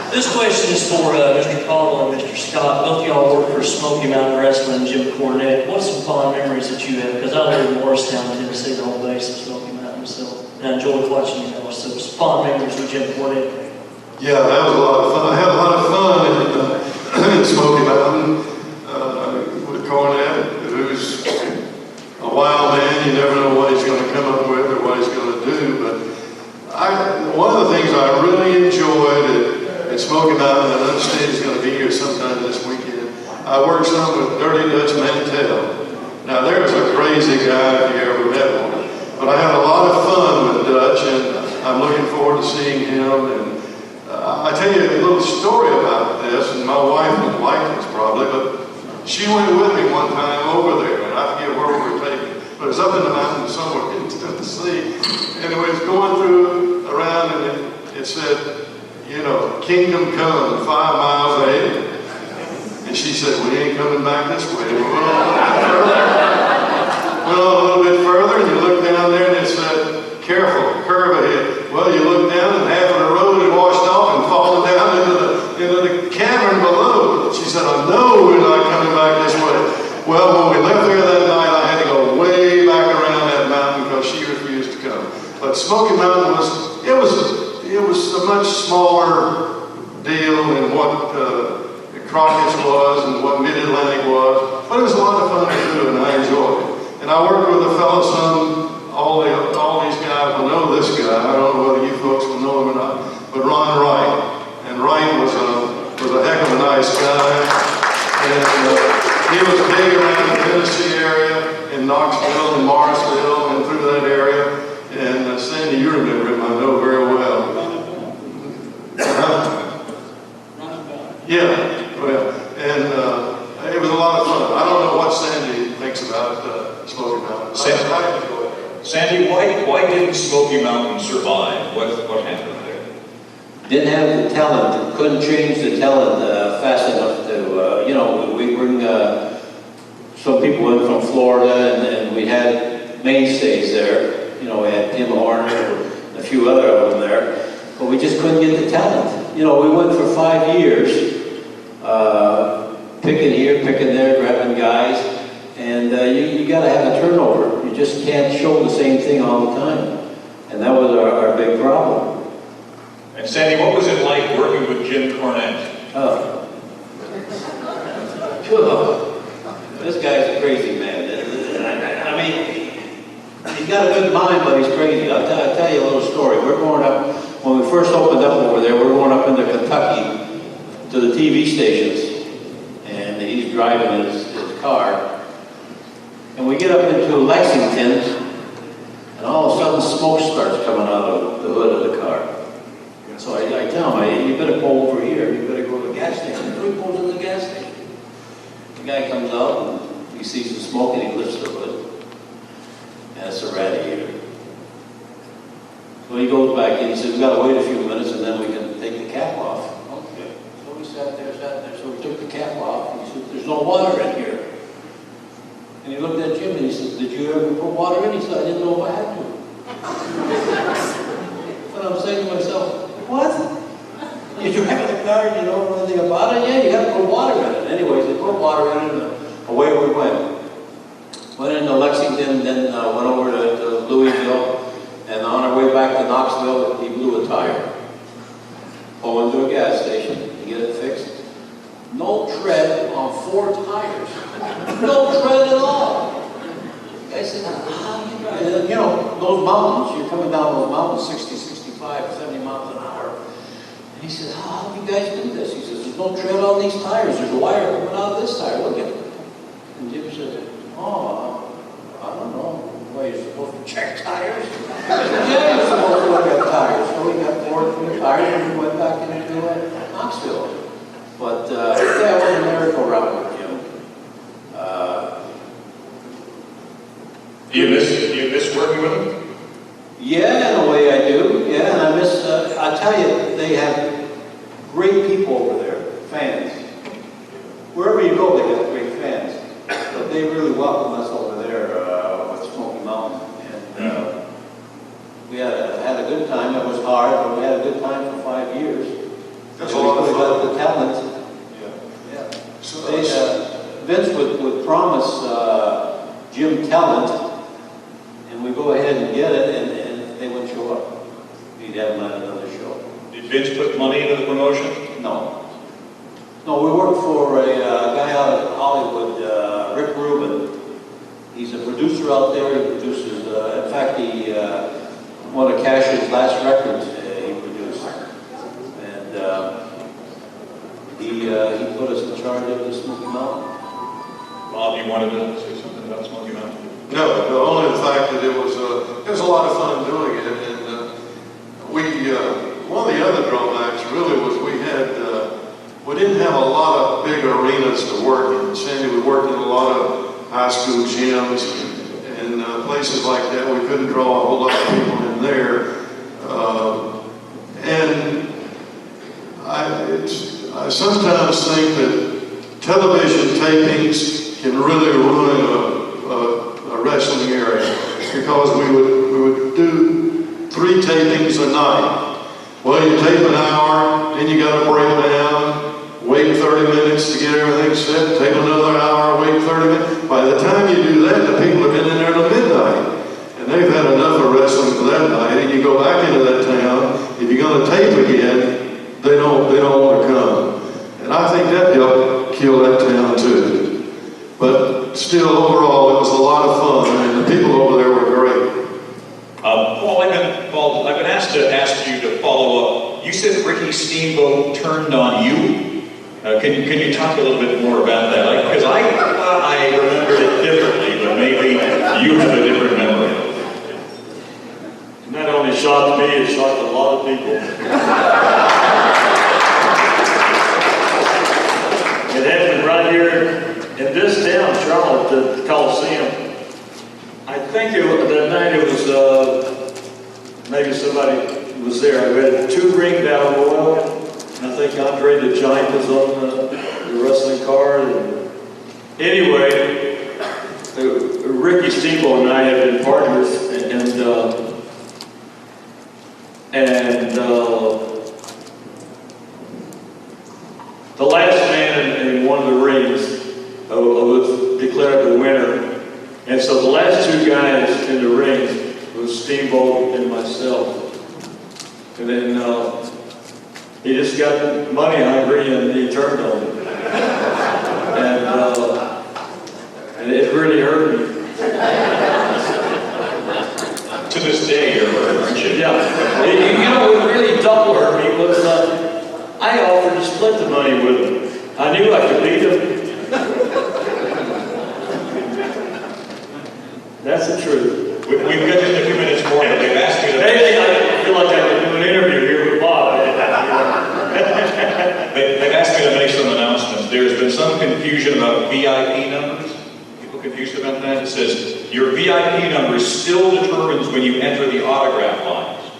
This question is for Mr. Caldwell and Mr. Scott. Both of y'all work for Smoky Mountain Wrestling, Jim Cornette. What are some fond memories that you have? Because I live in Morristown, Tennessee, the home base of Smoky Mountain, so I enjoyed watching you guys. So some fond memories with Jim Cornette. Yeah, that was a lot of fun. I had a lot of fun in Smoky Mountain with Cornette, who's a wild man. You never know what he's going to come up with or what he's going to do. But one of the things I really enjoyed at Smoky Mountain, and I understand he's going to be here sometime this weekend, I worked some with Dirty Dutch Mantell. Now, there's a crazy guy if you ever met one. But I had a lot of fun with Dutch, and I'm looking forward to seeing him. And I tell you a little story about this, and my wife would like this probably, but she went with me one time over there, and I forget where we were taking, but it was up in the mountains somewhere in Tennessee, and it was going through around, and it said, you know, Kingdom Come, 5 miles ahead. And she said, we ain't coming back this way. We went on a little bit further, and you look down there, and it said, careful, curve ahead. Well, you look down, and half of the road had washed off and fallen down into the cavern below. She said, I know we're not coming back this way. Well, when we left there that night, I had to go way back around that mountain because she refused to come. But Smoky Mountain it was a much smaller deal than what Crockett's was and what Mid-Atlantic was. But it was a lot of fun to do, and I enjoyed it. And I worked with a fellow son, all these guys will know this guy. I don't know whether you folks will know him or not, but Ron Wright. And Wright was a heck of a nice guy. And he was big around the Tennessee area, in Knoxville and Morrisville and through that area. And Sandy, you remember him, I know very well. Yeah, well, and it was a lot of fun. I don't know what Sandy thinks about Smoky Mountain. I enjoyed it. Sandy, why didn't Smoky Mountain survive? What happened there? Didn't have the talent, couldn't change the talent fast enough to, we bring some people in from Florida, and we had mainstays there. We had Tim Horner and a few other of them there, but we just couldn't get the talent. We went for 5 years, picking here, picking there, grabbing guys, and you got to have a turnover. You just can't show the same thing all the time, and that was our big problem. And Sandy, what was it like working with Jim Cornette? This guy's a crazy man. I mean, he's got a good mind, but he's crazy. I'll tell you a little story. We're going up, when we first opened up over there, we're going up into Kentucky to the TV stations. And he's driving his car. And we get up into Lexington, and all of a sudden smoke starts coming out of the hood of the car. So I tell him, you better pull over here. You better go to the gas station. So he pulls in the gas station. guy comes out and he sees the smoke and he lifts the hood. And it's a radiator. So he goes back in and says, we've got to wait a few minutes and then we can take the cap off. Okay. So we sat there. So we took the cap off and he said, there's no water in here. And he looked at Jim and he said, did you ever put water in? He said, I didn't know if I had to. And I'm saying to myself, what? You drive the car and you don't know anything about it? Yeah, you got to put water in it. Anyways, they put water in it and away we went. Went into Lexington, then went over to Louisville, and on our way back to Knoxville, he blew a tire. Pull into a gas station to get it fixed. No tread on 4 tires. No tread at all. I said, how do you drive? And, you know, those mountains, you're coming down those mountains 60, 65, 70 miles an hour. And he said, how do you guys do this? He says, there's no tread on these tires. There's a wire coming out of this tire. Look at it. And Jim said, oh, I don't know. Well, you're supposed to check tires? I said, yeah, you're supposed to look at tires. So we got 4 tires and we went back into Knoxville. But, yeah, it was a miracle route with Jim. Do you miss working with them? Yeah, in a way I do. Yeah, and I miss, I tell you, they have great people over there, fans. Wherever you go, they got great fans. But they really welcome us over there with Smoky Mountain. And we had a good time. It was hard, but we had a good time for 5 years. That's a lot of fun. Got the talent. Yeah. So Vince would promise Jim talent, and we go ahead and get it, and they wouldn't show up. He'd have them at another show. Did Vince put money into the promotion? No. No, we worked for a guy out of Hollywood, Rick Rubin. He's a producer out there. He produces, in fact, one of Cash's last records he produced. And he put us in charge of the Smoky Mountain. Bob, you wanted to say something about Smoky Mountain? No, only the fact that it was a lot of fun doing it, and one of the other drawbacks really was we didn't have a lot of big arenas to work in. Sandy, we worked in a lot of high school gyms and places like that. We couldn't draw a whole lot of people in there, and I sometimes think that television tapings can really ruin a wrestling area, because we would do 3 tapings a night. Well, you tape an hour, then you got to break down, wait 30 minutes to get everything set, tape another hour, wait 30 minutes. By the time you do that, the people have been in there till midnight, and they've had enough of wrestling for that night. And you go back into that town, if you're going to tape again, they don't want to come. And I think that helped kill that town too. But still, overall, it was a lot of fun, and the people over there were great. Paul, I've been asked to ask you to follow up. You said Ricky Steamboat turned on you. Can you talk a little bit more about that? Because I remembered it differently, but maybe you have a different memory. Not only shocked me, it shocked a lot of people. It happened right here in this town, Charlotte, the Coliseum. I think that night it was, maybe somebody was there. We had 2 ring battle royal. I think Andre the Giant was on the wrestling card. And anyway, Ricky Steamboat and I have been partners, the last man in one of the rings was declared the winner. And so the last 2 guys in the rings was Steamboat and myself. And then he just got money hungry and he turned on me. And it really hurt me. To this day, you're hurt, yeah. You know, what really double hurt me was I offered to split the money with him. I knew I could beat him. That's the truth. We've got just a few minutes more. They've asked me to... I feel like I can do an interview here with Bob. They've asked me to make some announcements. There's been some confusion about about VIP numbers. People confused about that. It says your VIP number still determines when you enter the autograph lines.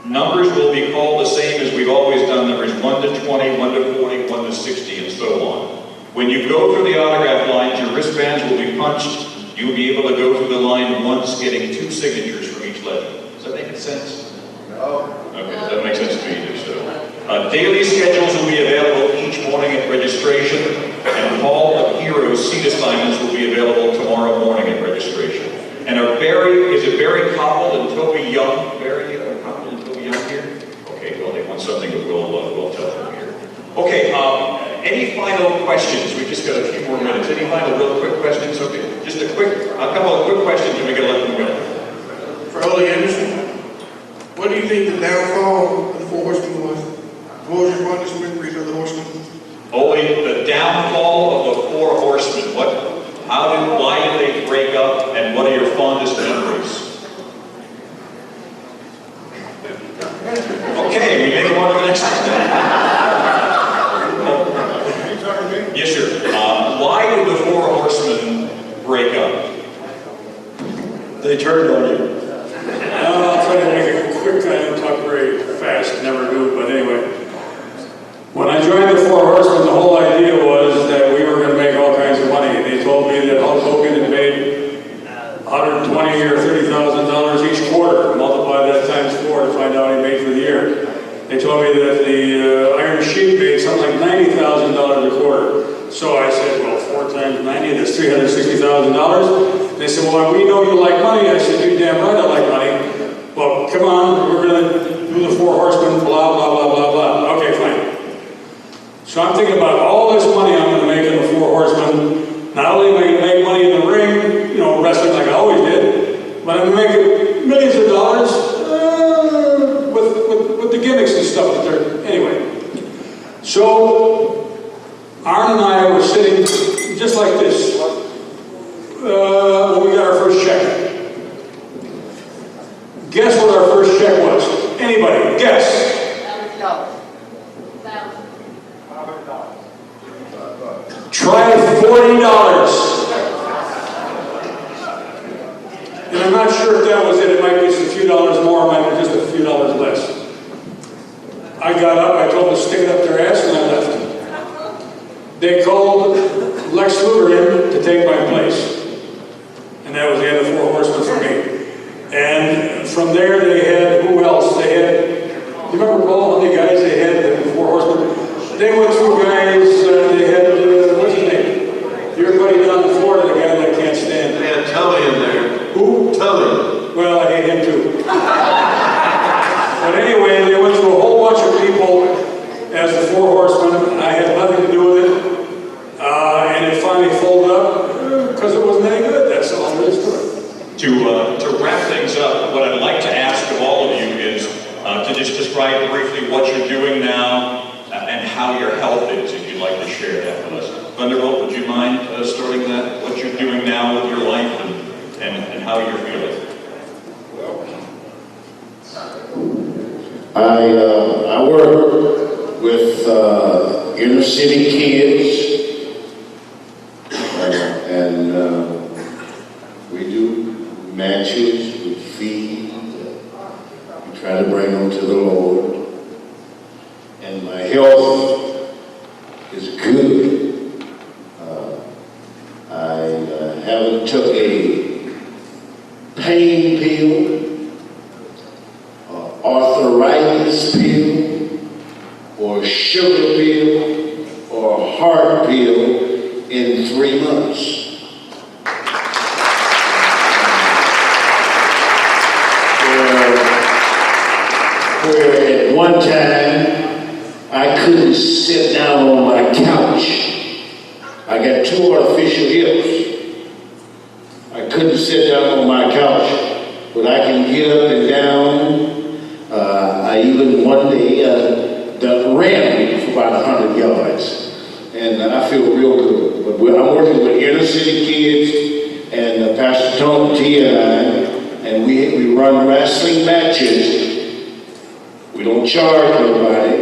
Numbers will be called the same as we've always done, numbers 1 to 20, 1 to 40, 1 to 60, and so on. When you go through the autograph lines, your wristbands will be punched. You'll be able to go through the line once, getting 2 signatures from each legend. Does that make sense? No. Okay, that makes sense to me too. So, daily schedules will be available each morning at registration, and Hall of Heroes seat assignments will be available tomorrow morning at registration. And is it Barry Copple and Toby Young? Barry Copple and Toby Young here? Okay, well, they want something that we'll tell them here. Okay, any final questions? We've just got a few more minutes. Any final real quick questions? Okay, just a couple of quick questions and we can let them go. For Ole Anderson, what do you think the downfall of the Four Horsemen was? What was your fondest memories of the Horsemen? Only the downfall of the Four Horsemen. Why did they break up, and what are your fondest memories? Okay, we make one of the next one. Yes, sir. Why did the Four Horsemen break up? They turned on you. I'll try to make it quick. I don't talk very fast, never do, but anyway. When I joined the Four Horsemen, the whole idea was that we were going to make all kinds of money. They told me that Hulk Hogan had made $120,000 or $30,000 each quarter. Multiply that times 4 to find out what he made for the year. They told me that the Iron Sheik made something like $90,000 a quarter. So I said, well, 4 times 90, that's $360,000. They said, well, we know you like money. I said, you're damn right I like money. Well, come on, we're going to do the Four Horsemen, blah, blah, blah, blah, blah. Okay, fine. So I'm thinking about all this money I'm going to make in the Four Horsemen. Not only am I going to make money in the ring, wrestling like I always did, but I'm going to make millions of dollars with the gimmicks and stuff that they're... Anyway. So, Arn and I were sitting just like this when we got our first check. Guess what our first check was? Anybody? Guess. Try $40. And I'm not sure if that was it. It might be just a few dollars more, it might be just a few dollars less. I got up, I told them to stick it up their ass, and I left. They called Lex Luger in to take my place. And that was the end of the Four Horsemen for me. And from there they had, who else? They had, you remember all the guys they had, the Four Horsemen? They went through guys, they had, what's his name? Everybody down in Florida, the guy that I can't stand. They had Tully in there. Who? Tully. Well, I hate him too. But anyway, they went through a whole bunch of people as the Four Horsemen. I had nothing to do with it. And it finally folded up because it wasn't any good. That's all there is to it. To wrap things up, what I'd like to ask of all of you is to just describe briefly what you're doing now and how your health is, if you'd like to share that with us. Thunderbolt, would you mind starting that? What you're doing now with your life and how you're feeling? I work with inner city kids, and we do matches, we feed, we try to bring them to the Lord, and my health is good. I haven't took a pain pill, arthritis pill, or sugar pill, or heart pill in 3 months. Where at one time I couldn't sit down on my couch. I got 2 artificial hips. I couldn't sit down on my couch, but I can get up and down. I even one day ran for about 100 yards, and I feel real good. But I'm working with inner city kids, and Pastor Tony T and we run wrestling matches. We don't charge nobody.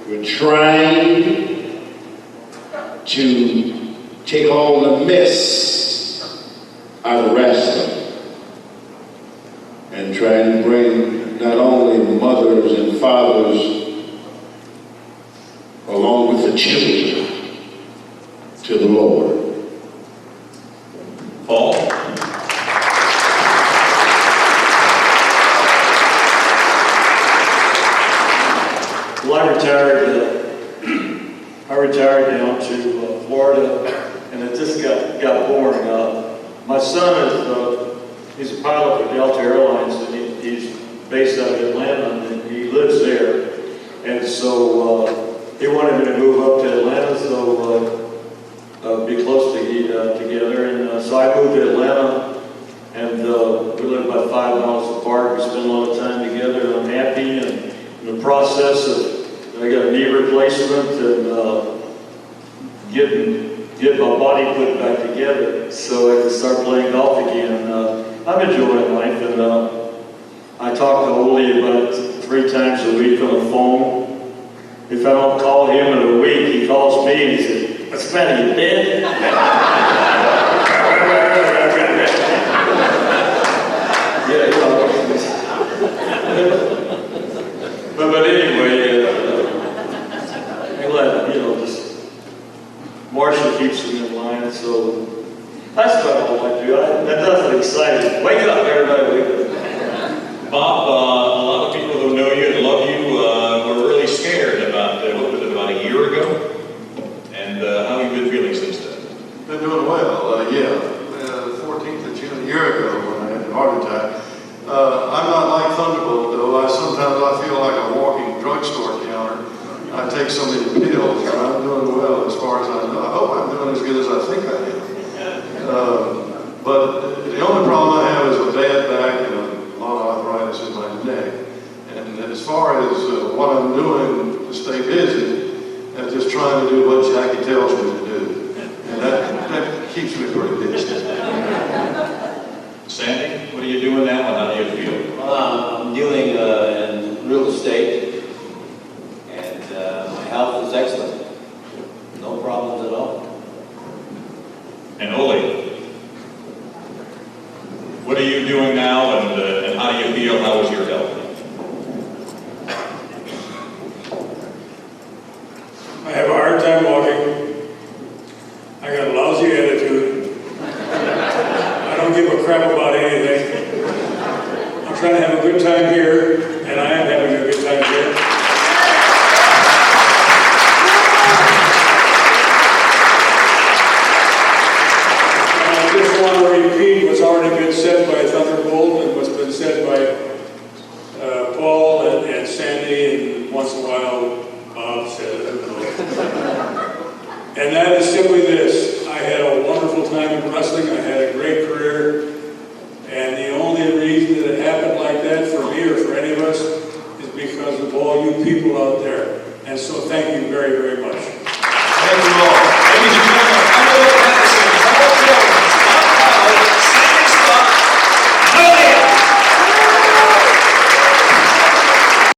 We're trying to take all the mess out of wrestling and try and bring not only mothers and fathers along with the children to the Lord. Paul? Well, I retired down to Florida, and it just got boring. My son is he's a pilot for Delta Airlines, and he's based out of Atlanta, and he lives there. And so he wanted me to move up to Atlanta, so be close together. And so I moved to Atlanta, and we live about 5 miles apart. We spend a lot of time together, and I'm happy. And in the process of, I got a knee replacement and getting my body put back together, so I can start playing golf again. I'm enjoying life, and I talk to Ole about 3 times a week on the phone. If I don't call him in a week, he calls me and he says, "What's the matter, you dead?" Yeah, you know. But anyway, just Marshall keeps them in line, so that's about all I do. That doesn't excite me. Wake up, everybody, wake up. Bob, a lot of people who know you and love you were really scared about, what was it, about a year ago? And how have you been feeling since then? Been doing well, yeah. The 14th of June, a year ago, when I had the heart attack. I'm not like Thunderbolt, though. Sometimes I feel like a walking drugstore counter. I take so many pills, and I'm doing well as far as I know. I hope I'm doing as good as I think I am. But the only problem I have is a bad back and a lot of arthritis in my neck. And as far as what I'm doing to stay busy, I'm just trying to do what Jackie tells me to do. And that keeps me pretty busy. Sandy, what are you doing now and how do you feel? I'm dealing in real estate, and my health is excellent. No problems at all. And Ole, what are you doing now and how do you feel? How is your health? I have a hard time walking. I got a lousy attitude. I don't give a crap about anything. I'm trying to have a good time here, and I am having a good time here. And I just want to repeat what's already been said by Thunderbolt and what's been said by Paul and Sandy, and once in a while Bob said it. And that is simply this. I had a wonderful time in wrestling. I had a great career. And the only reason that it happened like that for me or for any of us is because of all you people out there. And so thank you very, very much.